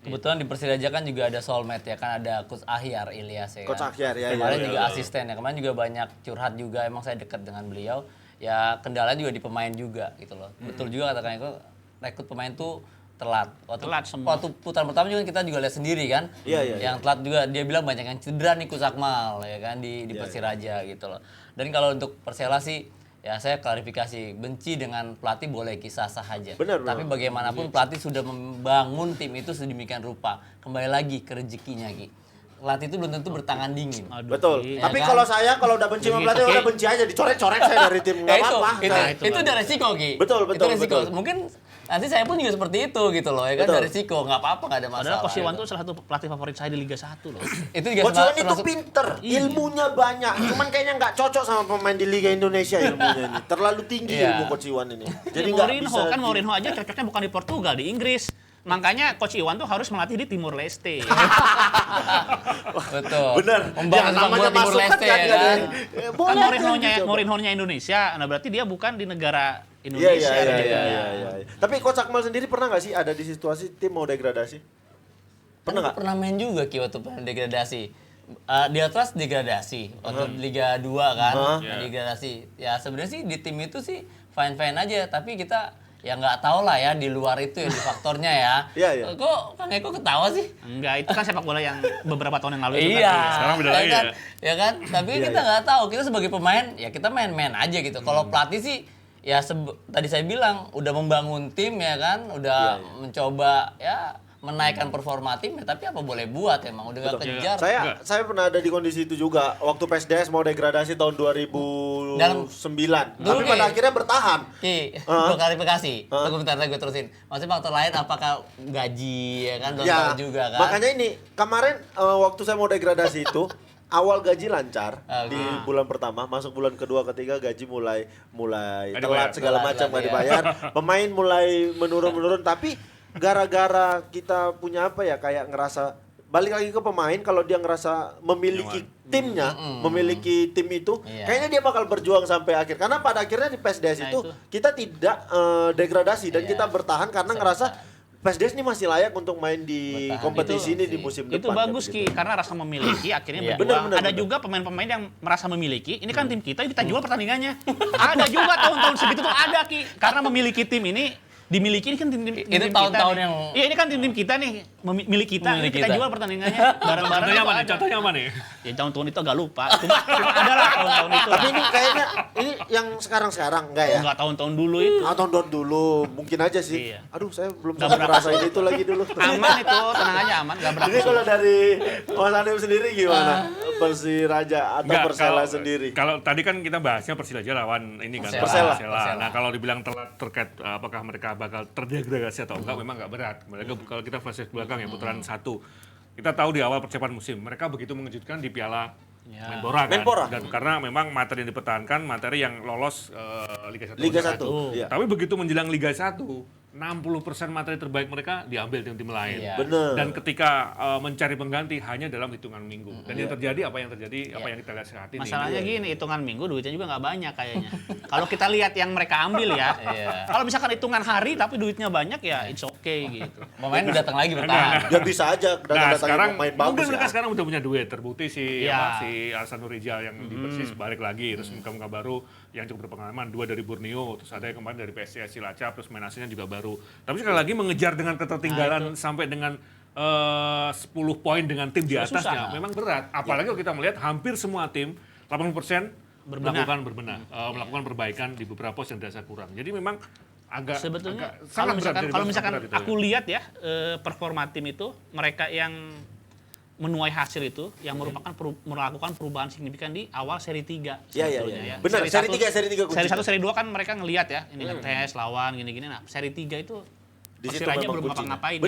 kebetulan di Persiraja kan juga ada soulmate ya kan, ada Coach Ahyar Ilyas ya Coach kan. Ahyar, ya, Kemarin iya, juga asisten ya. Kemarin juga banyak curhat juga, emang saya dekat dengan beliau. Ya kendala juga di pemain juga gitu loh. Betul juga katakan itu, rekrut pemain tuh telat. Telat semua. Waktu putaran pertama juga kita juga lihat sendiri kan. Iya. Yang telat juga dia bilang banyak yang cedera nih Coach Akmal ya kan di Persiraja gitu loh. Dan kalau untuk Persela sih ya saya klarifikasi, benci dengan pelatih boleh kisah sah aja. Benar. Tapi bagaimanapun pelatih sudah membangun tim itu sedemikian rupa. Kembali lagi ke rezekinya Ki. Pelatih itu belum tentu bertangan dingin. Aduh, Betul. iya. Tapi kan? kalau saya udah benci sama Begitu, pelatih Ki. udah benci aja, dicoret-coret saya dari tim nggak Ya apa-apa. itu Nah, itu udah resiko Ki. Betul, Itu resiko. betul. Mungkin nanti saya pun juga seperti itu gitu loh ya kan, Betul. ada resiko, nggak apa-apa, nggak ada masalah. Padahal Coach Iwan gitu. tuh salah satu pelatih favorit saya di Liga 1 loh. Itu juga Coach Iwan itu termasuk- pinter, ilmunya banyak. Cuman kayaknya nggak cocok sama pemain di Liga Indonesia ilmunya ini. Terlalu tinggi Iya. ilmu Coach Iwan ini. Jadi Jadi nggak Mourinho bisa. kan Mourinho aja cocoknya bukan di Portugal, di Inggris. Makanya Coach Iwan tuh harus melatih di Timur Leste. Betul. Bener. Membangun sepak bola Timur Leste ya kan. Eh, Kan boleh aja Mourinho-nya dicoba. Mourinho-nya Indonesia. Nah, berarti dia bukan di negara Iya, Indonesia. iya, iya, rezekinya. iya. Tapi Coach Akmal sendiri pernah nggak sih ada di situasi tim mau degradasi? Pernah nggak? Pernah main juga Ki waktu pernah degradasi. Di atas degradasi waktu Liga 2 kan, degradasi. Ya sebenarnya sih di tim itu sih fine-fine aja, tapi kita ya nggak tahu lah ya di luar itu ya di faktornya ya. Iya, iya. Kok Kang Eko ketawa sih? Enggak, itu kan sepak bola yang beberapa tahun yang lalu itu Iya, kan. Sekarang beda ya lagi kan? ya? Ya kan? Tapi kita nggak tahu. Kita sebagai pemain ya kita main-main aja gitu. Kalau pelatih sih ya tadi saya bilang udah membangun tim ya kan, udah mencoba ya menaikkan performa tim, tapi apa boleh buat emang udah gak kejar. Saya pernah ada di kondisi itu juga waktu PSDS mau degradasi tahun 2009. Tapi pada akhirnya bertahan. Gue klarifikasi. Tunggu bentar gue terusin. Maksudnya faktor lain apakah gaji ya kan belum tahu juga kan. Makanya ini kemarin waktu saya mau degradasi itu awal gaji lancar di bulan pertama, masuk bulan kedua, ketiga gaji mulai telat segala macam nggak dibayar. Pemain mulai menurun, tapi gara-gara kita punya apa ya kayak ngerasa balik lagi ke pemain kalau dia ngerasa memiliki timnya, memiliki tim itu, kayaknya dia bakal berjuang sampai akhir. Karena pada akhirnya di PSDS itu kita tidak degradasi dan kita bertahan karena ngerasa PSDS ini masih layak untuk main di kompetisi ini di musim depan. Itu bagus Ki, karena rasa memiliki akhirnya berjuang. Ada juga pemain-pemain yang merasa memiliki. Ini kan tim kita jual pertandingannya. Ada juga tahun-tahun segitu tuh ada Ki, karena memiliki tim ini. Dimiliki ini kan tim ini tahun-tahun yang iya ini kan tim kita nih milik kita jual pertandingannya bareng-bareng. Contohnya apa nih? Ya tahun-tahun itu agak lupa. Cuma ada lah tahun-tahun itu. Tapi ini kayaknya ini yang sekarang enggak ya? Enggak tahun-tahun dulu itu. Tahun-tahun dulu mungkin aja sih. Iya. Aduh saya belum sempat ngerasain itu lagi dulu. Aman itu, tenang aja aman, enggak berat. Jadi kalau dari Mas Hanif sendiri gimana? Persiraja atau Persela sendiri? Kalau tadi kan kita bahasnya Persiraja lawan ini kan Persela. Nah kalau dibilang telat terkait apakah mereka bakal terdegradasi atau enggak, memang enggak berat. Mereka kalau kita flashback belakang ya putaran 1, kita tahu di awal persiapan musim mereka begitu mengejutkan di Piala Menpora kan. Dan karena memang materi yang dipertahankan materi yang lolos Liga 1. Iya. Tapi begitu menjelang Liga 1, 60% materi terbaik mereka diambil tim-tim lain. Bener. Dan ketika mencari pengganti hanya dalam hitungan minggu. Dan yang terjadi apa yang kita lihat saat ini. Masalahnya gini, hitungan minggu duitnya juga nggak banyak kayaknya. Kalau kita lihat yang mereka ambil ya, kalau misalkan hitungan hari tapi duitnya banyak ya it's okay gitu. pemain udah datang lagi bertahan. Ya bisa aja datang sekarang pemain bagus mungkin mereka ya. sekarang udah punya duit. Terbukti si Alessandro Rijal yang di Persis balik lagi, terus muka-muka baru yang cukup berpengalaman, 2 dari Borneo, terus ada yang kemarin dari PSIS Cilacap, terus main asingnya juga baru. Tapi sekali lagi mengejar dengan ketertinggalan sampai dengan 10 poin dengan tim di atasnya memang berat. Apalagi kalau kita melihat hampir semua tim 80% melakukan perbaikan di beberapa pos yang dirasa kurang. Jadi memang agak sebetulnya sangat kalau misalkan berat aku lihat ya performa tim itu mereka yang menuai hasil itu yang melakukan perubahan signifikan di awal seri 3 sebetulnya ya. Benar, seri 3 kunci. Seri 1 seri 2 kan mereka ngelihat ya ini tes lawan gini-gini. Nah, seri 3 itu Di situ Persiraja memang belum kuncinya. ngapa-ngapain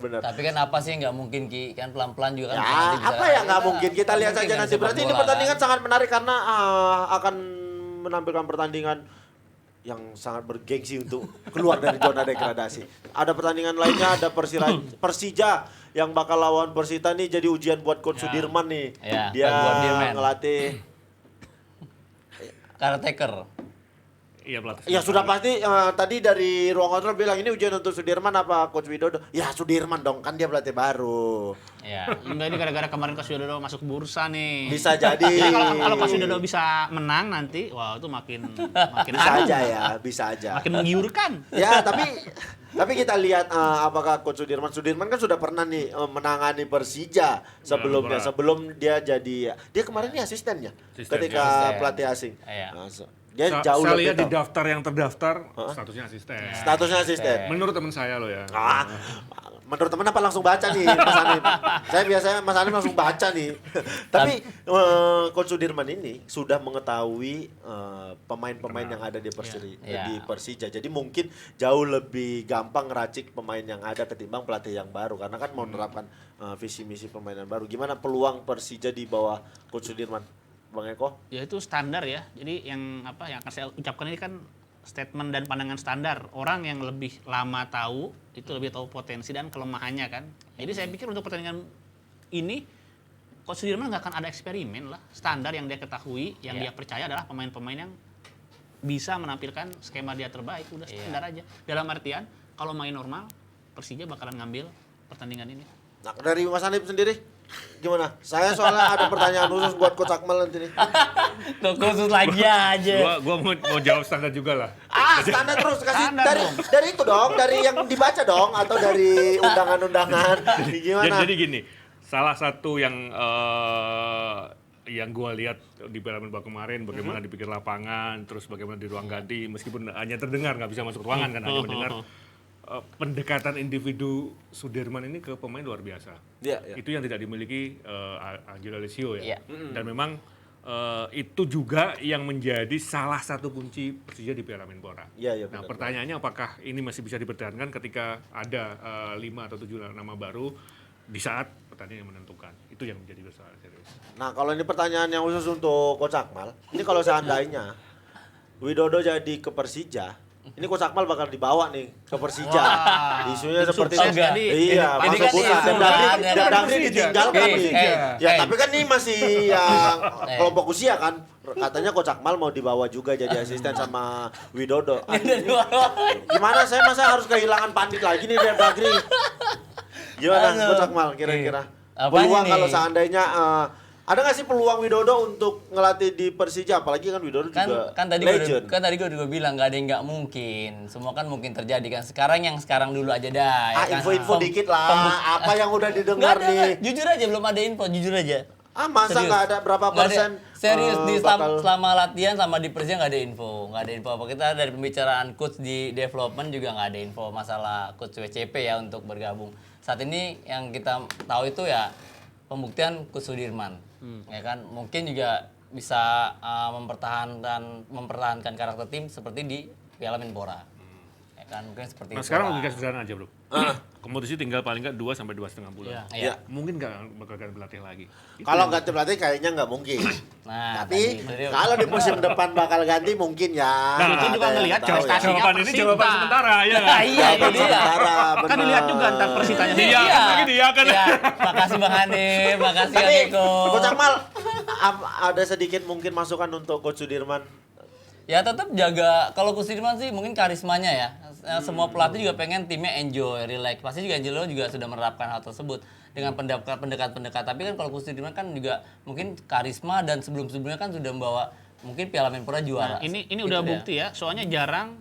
Benar. Tapi kan apa sih nggak mungkin Ki, kan pelan-pelan juga kan. Ya, nanti bisa- apa ya nggak mungkin? Kita lihat mungkin saja kan nanti. sepak Berarti ini bola, pertandingan kan. sangat menarik karena akan menampilkan pertandingan yang sangat bergengsi untuk keluar dari zona degradasi. Ada pertandingan lainnya, ada Persija yang bakal lawan Persita nih, jadi ujian buat Coach Sudirman nih. Ya, Dia buat Dirman. ngelatih. Caretaker. Iya pelatih. Ya sudah pasti tadi dari ruang kontrol bilang ini ujian untuk Sudirman apa Coach Widodo? Ya Sudirman dong, kan dia pelatih baru. Ya. Enggak, ini gara-gara kemarin Coach Widodo masuk bursa nih. Bisa jadi. Jadi kalau Coach Widodo bisa menang nanti, wah itu makin Bisa harum. aja ya, bisa aja. Makin menggiurkan. Ya, tapi kita lihat apakah Coach Sudirman kan sudah pernah nih menangani Persija sebelumnya, sebelum dia jadi dia kemarin nih asistennya ketika pelatih asing. Iya. Nah, dia jauh saya lebih lihat di tahu. daftar yang terdaftar statusnya asisten. Statusnya asisten. Menurut teman saya loh ya. Menurut teman apa langsung baca nih Mas Hanif? Saya biasanya Mas Hanif langsung baca nih. Tapi Coach Sudirman ini sudah mengetahui pemain-pemain yang ada di Persija. Jadi mungkin jauh lebih gampang ngeracik pemain yang ada ketimbang pelatih yang baru karena kan mau menerapkan visi misi pemain yang baru. Gimana peluang Persija di bawah Coach Sudirman? Bang Eko? Ya itu standar ya. Jadi yang akan saya ucapkan ini kan statement dan pandangan standar. Orang yang lebih lama tahu itu lebih tahu potensi dan kelemahannya kan. Jadi saya pikir untuk pertandingan ini Coach Sudirman nggak akan ada eksperimen lah. Standar yang dia ketahui, yang dia percaya adalah pemain-pemain yang bisa menampilkan skema dia terbaik. Udah standar aja. Dalam artian kalau main normal Persija bakalan ngambil pertandingan ini. Nah, dari Mas Hanif sendiri gimana? Saya soalnya ada pertanyaan khusus buat Coach Akmal nanti nih. Tuh khusus lagi aja. Gua mau jawab standar juga lah. Standar terus kasih Standar dari itu dong, dari yang dibaca dong atau dari undangan-undangan. Gimana? Jadi gini, salah satu yang gue lihat di Piala Menpora kemarin, bagaimana dipikir lapangan, terus bagaimana di ruang ganti, meskipun hanya terdengar, nggak bisa masuk ruangan kan, hanya mendengar. pendekatan individu Sudirman ini ke pemain luar biasa. Iya, iya. Itu yang tidak dimiliki Angelo Alessio ya. Iya. Dan memang itu juga yang menjadi salah satu kunci Persija di Piala Menpora. Iya, iya, Nah, benar. pertanyaannya apakah ini masih bisa dipertahankan ketika ada 5 atau 7 nama baru di saat pertandingan yang menentukan. Itu yang menjadi besar serius. Nah, kalau ini pertanyaan yang khusus untuk Coach Akmal, ini kalau seandainya Widodo jadi ke Persija, ini Coach Akmal bakal dibawa nih ke Persija. Isunya seperti sukses itu. jadi. Iya, Ini masuk kan bukan. isu Dan kan, ya kan? Dagri ditinggalkan nih. Ya, tapi kan ini masih yang kelompok usia kan. Katanya Coach Akmal mau dibawa juga jadi asisten sama Widodo. Gimana saya masa harus kehilangan Pandit lagi nih dari Dagri? Gimana Aduh. Coach Akmal kira-kira? Apanya Peluang nih? kalau seandainya ada nggak sih peluang Widodo untuk ngelatih di Persija? Apalagi kan Widodo juga legend. Tadi gue juga bilang nggak ada yang nggak mungkin, semua kan mungkin terjadi kan. Sekarang dulu aja dah. Ya kan? Info-info dikit lah. Apa yang udah Nggak didengar ada, nih? jujur aja belum ada info, jujur aja. Masa Serius. nggak ada berapa Nggak ada. persen? Serius di bakal- selama latihan sama di Persija nggak ada info, apa. Kita dari pembicaraan coach di development juga nggak ada info masalah coach WCP ya untuk bergabung. Saat ini yang kita tahu itu ya pembuktian coach Sudirman, ya kan. Mungkin juga bisa mempertahankan karakter tim seperti di Piala Menpora, ya kan. Mungkin seperti Nah, itu sekarang lah. logika sederhana aja, Bro. Kompetisi tinggal paling nggak 2 sampai 2,5 bulan. Iya. Mungkin nggak bakal ganti pelatih lagi. Itu Kalau yang- ganti pelatih kayaknya nggak mungkin. Nah, Tapi tadi- kalau di musim depan bakal ganti mungkin ya. Nah, Nggak itu juga ada yang ngelihat tahu ya. prestasi. jawaban ini Persita. jawaban sementara ya. Nah, iya itu dia. Sementara, Kan bener. dilihat juga ntar Persitanya. Iya, lagi dia kan. Iya, makasih Bang Hanif, makasih Kang Tapi Eko. Coach Akmal ada sedikit mungkin masukan untuk Coach Sudirman. Ya tetap jaga, kalau Coach Sudirman sih mungkin karismanya ya. Semua pelatih juga pengen timnya enjoy, relax. Pasti juga Angelo juga sudah menerapkan hal tersebut dengan pendekat-pendekat. Tapi kan kalau Coach Sudirman kan juga mungkin karisma dan sebelum-sebelumnya kan sudah membawa mungkin Piala Menpora juara. Nah, ini Gitu udah ya. bukti ya. Soalnya jarang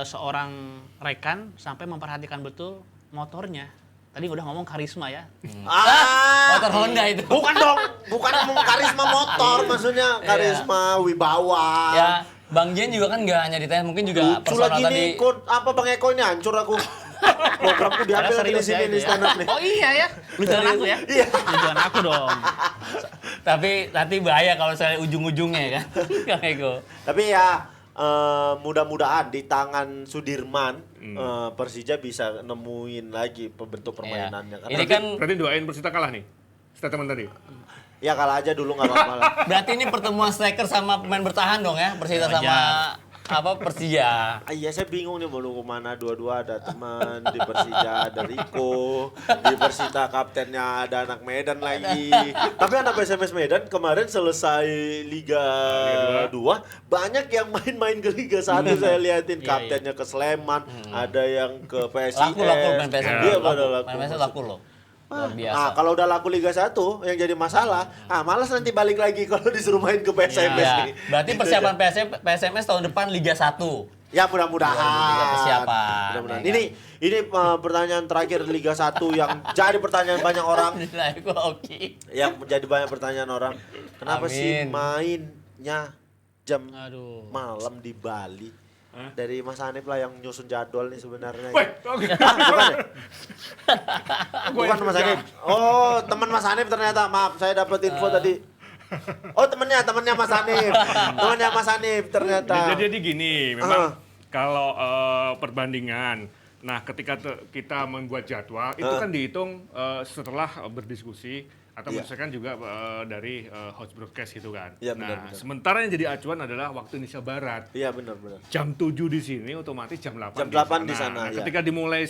seorang rekan sampai memperhatikan betul motornya. Tadi udah ngomong karisma ya. Motor Honda itu. Bukan dong, bukan karisma motor, maksudnya karisma wibawa. Ya, Bang Jen juga kan nggak hanya ditanya, mungkin juga Lucu personal lagi tadi. nih, Bang Eko ini hancur aku. Programku diambil lagi di Serius ya sini itu nih ya. stand up nih. Oh iya ya. Lucuan aku ya. Iya. Lucuan aku dong. Tapi nanti bahaya kalau saya ujung-ujungnya kan, Kang Eko. Tapi ya mudah-mudahan di tangan Sudirman Persija bisa nemuin lagi bentuk permainannya. Iya. Ini kan Berarti doain Persita kalah nih. Statement tadi. ya kalah aja dulu nggak apa-apa lah. berarti ini pertemuan striker sama pemain bertahan dong ya, Persita sama Persija. Iya saya bingung nih mau nunggu mana, dua-dua ada teman di Persija, ada Riko, di Persita kaptennya ada anak Medan lagi. Tapi anak PSMS Medan kemarin selesai Liga 2 banyak yang main-main ke Liga 1 saya liatin, kaptennya ke Sleman, ada yang ke PSIS. Laku main PSM. Iya pada laku. Main PSM laku loh. Luar biasa. Nah, kalau udah laku Liga 1 yang jadi masalah, malas nanti balik lagi kalau disuruh main ke PSMS Ya, nih. berarti Gitu persiapan aja. PSMS tahun depan Liga 1. Ya mudah-mudahan. Liga persiapan, Mudah-mudahan. ya kan? Ini pertanyaan terakhir Liga 1 yang jadi pertanyaan banyak orang. Alhamdulillah, gua oke. Yang menjadi banyak pertanyaan orang. Kenapa sih Amin. mainnya jam Aduh. malam di Bali? Dari Mas Hanif lah yang nyusun jadwal nih sebenarnya. Woi, oke. Bukan ya? Bukan Mas Hanif. Oh, teman Mas Hanif ternyata. Maaf, saya dapat info tadi. Oh, temennya Mas Hanif. Temennya Mas Hanif ternyata. Jadi gini, memang kalau perbandingan, nah ketika kita membuat jadwal itu kan dihitung setelah berdiskusi atau Iya. misalkan juga dari host broadcast gitu kan. Iya, Nah, benar. sementara yang jadi acuan adalah waktu Indonesia Barat. Iya benar-benar. Jam 7 di sini otomatis jam 8 Jam 8 di sana, Nah, ya. ketika dimulai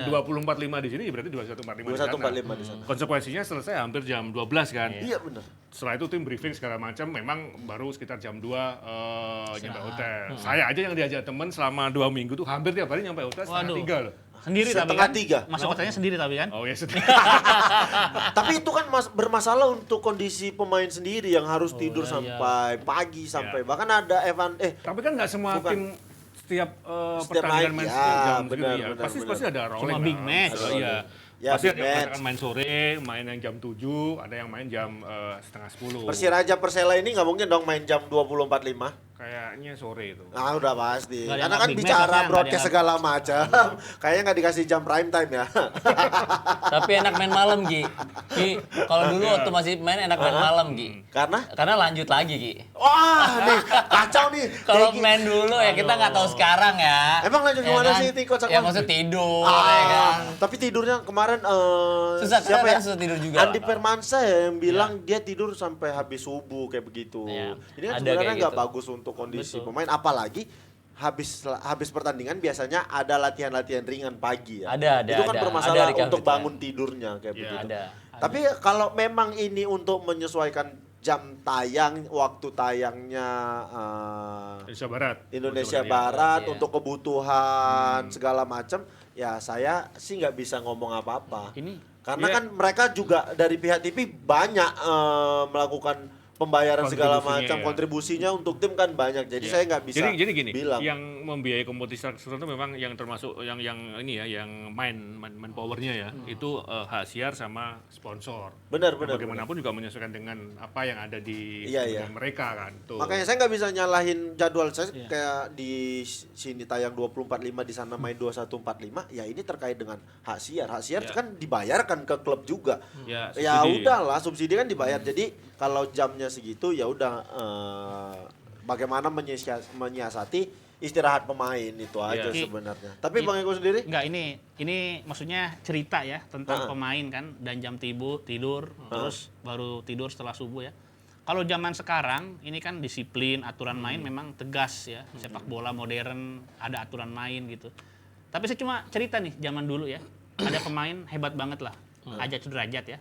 20.45 di sini berarti 21.45 di sana. 21.45 di sana. Konsekuensinya selesai hampir jam 12 kan. Iya benar. Setelah itu tim briefing segala macam memang baru sekitar jam 2 nyampe hotel. Saya aja yang diajak teman selama 2 minggu tuh hampir tiap hari nyampe hotel setengah Waduh. 3 loh. Sendiri tapi Setengah kan? 3. Masuk hotelnya sendiri tapi kan? Oh ya Tapi itu kan bermasalah untuk kondisi pemain sendiri yang harus tidur sampai pagi sampai bahkan ada Tapi kan nggak semua Bukan. tim setiap Setiap pertandingan main, main ya, setiap jam benar, segini ya. benar, Pasti benar. pasti ada rolling. big lah. match. Iya. Ya, Pasti big ada yang match. main sore, main yang jam 7, ada yang main jam setengah 10. Persiraja Persela ini nggak mungkin dong main jam 20.45. Kayaknya sore itu. Ah udah pasti. Nggak ada Karena kan big match, bicara maksudnya, broadcast nggak ada segala macam. Kayaknya nggak dikasih jam prime time ya. Tapi enak main malam, Gi. Gi, kalau dulu waktu masih main enak main malam, Gi. Karena lanjut lagi, Gi. Wah nih kacau nih. Kalau Kayak main dulu ya kita nggak tahu sekarang ya. Emang lanjut gimana sih, Tiko, Cak Ya Man? maksud tidur, ya kan. Tapi tidurnya kemarin Susah, siapa kan ya? susah tidur juga. Andi Permansa ya yang bilang dia tidur sampai habis subuh kayak begitu. Iya, Ini kan ada sebenarnya kayak nggak gitu. bagus untuk kondisi pemain, apalagi habis pertandingan biasanya ada latihan-latihan ringan pagi ya. Ada, Itu kan ada. bermasalah Ada untuk recovery bangun tidurnya kayak Iya, begitu. ada. Tapi kalau memang ini untuk menyesuaikan jam tayang, waktu tayangnya Indonesia Barat. Indonesia Sebenarnya. Barat Iya. untuk kebutuhan segala macam, ya saya sih nggak bisa ngomong apa-apa. Ini Karena Iya. kan mereka juga dari pihak TV banyak melakukan pembayaran segala Kontribusinya, macam, ya. kontribusinya untuk tim kan banyak. Jadi Iya. saya nggak bisa Jadi gini, bilang. yang membiayai kompetisi tertentu memang yang termasuk yang ini ya, yang main powernya ya, itu hak siar sama sponsor. Benar. Bagaimanapun juga menyesuaikan dengan apa yang ada di Iya, dengan iya. mereka kan. Tuh. Makanya saya nggak bisa nyalahin jadwal saya Iya. kayak di sini tayang 20.45 di sana main 21.45, ya ini terkait dengan hak siar. Hak siar Iya. kan dibayarkan ke klub juga. Ya, Ya subsidi. udahlah, subsidi kan dibayar. Jadi kalau jamnya segitu ya udah bagaimana menyiasati istirahat pemain itu aja Iya. sebenarnya. Tapi Iya. Bang Eko sendiri? Enggak, ini maksudnya cerita ya tentang Ha-ha. pemain kan dan jam tidur terus baru tidur setelah subuh ya. Kalau zaman sekarang ini kan disiplin, aturan main memang tegas ya. Sepak bola modern ada aturan main gitu. Tapi saya cuma cerita nih zaman dulu ya. Ada pemain hebat banget lah. Aja Sudrajat ya.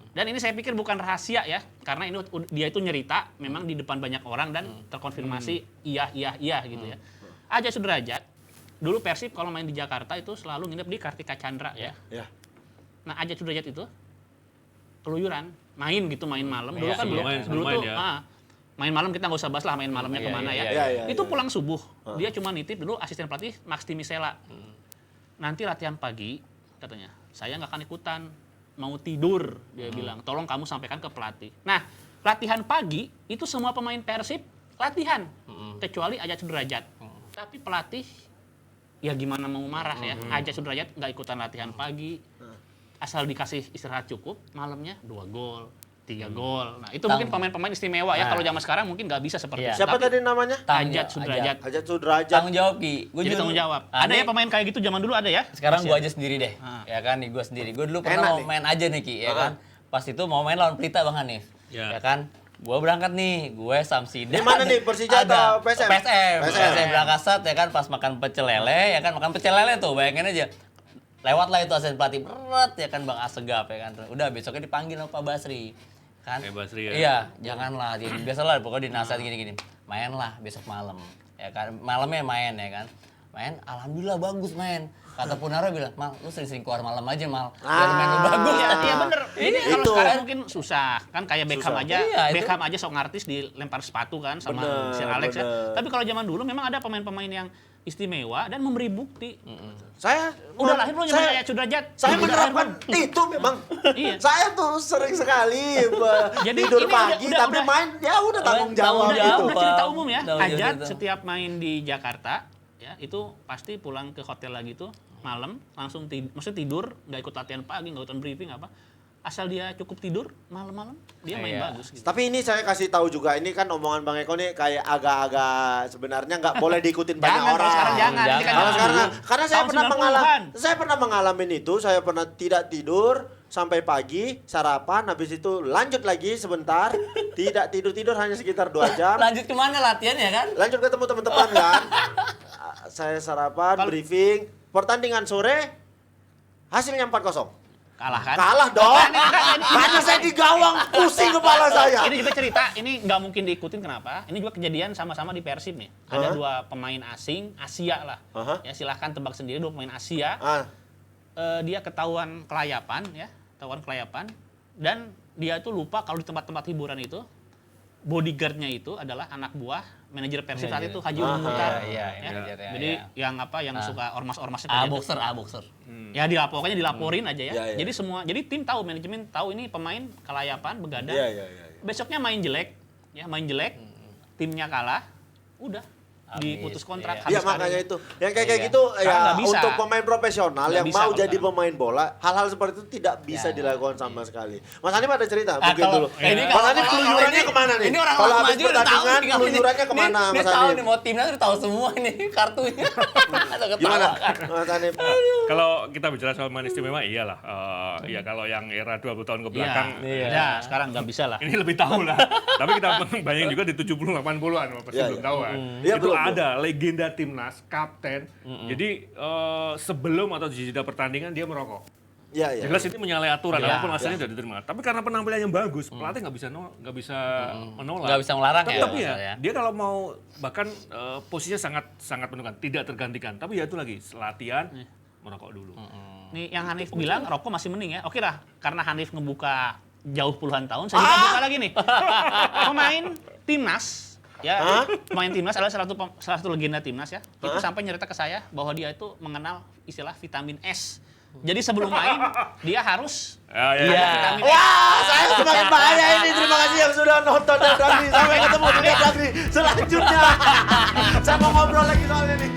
Dan ini saya pikir bukan rahasia ya, karena ini dia itu nyerita memang di depan banyak orang dan terkonfirmasi iya gitu ya. Aja Sudrajat dulu Persib kalau main di Jakarta itu selalu nginep di Kartika Chandra ya. Ya. Nah, Aja Sudrajat itu keluyuran, main malam. Dulu Iya, kan iya, belum main, dulu main tuh ya. main malam kita nggak usah bahas lah main malamnya Iya, kemana iya, ya. iya, iya, Itu iya. pulang subuh, dia cuma nitip dulu asisten pelatih Max Timisela. Nanti latihan pagi katanya, saya nggak akan ikutan, mau tidur dia bilang. Tolong kamu sampaikan ke pelatih. Nah, latihan pagi itu semua pemain Persib latihan, kecuali Aja Sudrajat. Tapi pelatih ya gimana mau marah ya, Aja Sudrajat nggak ikutan latihan pagi, asal dikasih istirahat cukup, malamnya 2 gol, 3 gol. Nah, itu mungkin pemain-pemain istimewa ya. Nah. Kalau zaman sekarang mungkin nggak bisa seperti Iya. itu. Siapa Tapi tadi namanya? Ajat Sudrajat. Ajat Sudrajat. Tanggung jawab, Gi. Gua Jadi juga- tanggung jawab. Ah, Ada ya nih, pemain kayak gitu zaman dulu ada ya? Sekarang Masih gua ada. aja sendiri deh. Ah. Ya kan nih gua sendiri. Gua dulu Enak pernah mau nih. main aja nih, Ki, ya kan. Pas itu mau main lawan Pelita Bang Hanif. Ya. Ya kan. Gua berangkat nih, gue Samsidan. Di mana nih, Persija atau PSM? PSM. PSM. PSM berangkat set ya kan pas makan pecel lele ya kan, makan pecel lele tuh bayangin aja. Lewat lah itu asisten pelatih berat ya kan Bang Asegaf ya kan. Udah besoknya dipanggil sama Pak Basri. Kan? Basri ya? Iya, janganlah. Biasalah pokoknya dinasihat gini-gini. Mainlah besok malam. Ya kan, malamnya main ya kan. Main, alhamdulillah bagus main. Kata Punara bilang, Mal, lu sering-sering keluar malam aja, Mal. Biar main lu bagus. Iya, iya bener. Ini kalau Itu. sekarang mungkin susah. Kan kayak Beckham Susah. aja. Iya, itu. Beckham aja sok ngartis dilempar sepatu kan sama Bener, Sir Alex ya. bener. Tapi kalau zaman dulu memang ada pemain-pemain yang istimewa dan memberi bukti. Saya Udah lahir belum saya- zaman Sudrajat? Saya Udah menerapkan lahir belum? itu memang. Iya. Saya tuh sering sekali Jadi tidur ini pagi udah- tapi main ya udah tanggung jawab Tanggung gitu. jawab. Udah cerita umum ya. Tahu Ajat cerita. setiap main di Jakarta ya itu pasti pulang ke hotel lagi tuh malam langsung maksudnya tidur, nggak ikut latihan pagi, nggak ikut briefing apa. Asal dia cukup tidur malam-malam dia main Iya. bagus gitu. Tapi ini saya kasih tahu juga, ini kan omongan Bang Eko nih kayak agak-agak sebenarnya nggak boleh diikutin banyak Jangan, orang. kalau sekarang jangan. Ini kan Jangan. Kalau zaman sekarang, dulu. karena saya Tahun pernah 90-an. ngalamin itu, saya pernah tidak tidur sampai pagi, sarapan, habis itu lanjut lagi sebentar, tidak tidur hanya sekitar 2 jam. Lanjut kemana latihan ya kan? Lanjut ketemu teman-teman kan. Saya sarapan, Kalau- briefing, pertandingan sore, hasilnya 4-0. Kalah kan? Kalah dong. Karena saya di gawang, pusing kepala saya. Ini juga cerita, ini nggak mungkin diikutin kenapa? Ini juga kejadian sama-sama di Persib nih. Ada Hah? 2 pemain asing, Asia lah. Aha. Ya silahkan tebak sendiri 2 pemain Asia. Ah, Dia ketahuan kelayapan ya, dan dia tuh lupa kalau di tempat-tempat hiburan itu bodyguardnya itu adalah anak buah manajer Persib saat itu Haji Umum Mukhtar. Iya, Ya. manajernya, Jadi iya. yang apa yang suka ormas-ormasnya A kayak gitu. boxer. Ya pokoknya dilaporin aja ya. Iya, iya. Jadi tim tahu, manajemen tahu ini pemain kelayapan begadang. iya. Besoknya main jelek, timnya kalah. udah Habis, diputus kontrak. iya. Iya habis makanya karir. itu. Yang kayak Iya. gitu Sekarang ya nggak bisa. untuk pemain profesional Nggak yang bisa mau kalau jadi sekarang. pemain bola, hal-hal seperti itu tidak bisa Ya. dilakukan sama sekali. Mas Hanif ada cerita Ah, mungkin kalau- dulu. ini Mas kalau- Hanif kalau keluyurannya ini- kemana nih? Ini orang Kalau lama habis aja udah tahu pertandingan nih kalau ini. keluyurannya kemana Dia Mas tahu Hanif? nih mau timnas udah tahu semua ini kartunya. Ada ketawa Gimana kan. Mas Hanif? Kalau kita bicara soal pemain istimewa, iyalah. Ya kalau yang era 20 tahun ke belakang, Iya. Ya, sekarang nggak bisa lah. ini lebih tahu lah. Tapi kita bayangin juga di 70-80-an, pasti Iya, belum iya. tahu kan. Iya, Itu belum. ada legenda timnas, kapten. Jadi sebelum atau di jeda pertandingan dia merokok. Iya, iya. Jelas itu menyalahi aturan, Iya, walaupun hasilnya sudah diterima. Tapi karena penampilannya bagus, pelatih nggak bisa menolak. Nggak bisa melarang ya, Tetap maksudnya. ya. Dia kalau mau bahkan posisinya sangat menentukan, tidak tergantikan. Tapi ya itu lagi latihan merokok dulu. Nih yang Hanif bilang rokok masih mending ya. Oke lah, karena Hanif ngebuka jauh puluhan tahun, saya juga buka lagi nih. Pemain timnas, ya, pemain timnas adalah salah satu legenda timnas ya. Itu sampai nyerita ke saya bahwa dia itu mengenal istilah vitamin S. Jadi sebelum main dia harus Ya, ya, Iya. ya. vitamin S. Wah, saya semakin bahaya ini. Terima kasih yang sudah nonton dan Dagri. Sampai ketemu di Dagri selanjutnya. Saya mau ngobrol lagi soal ini.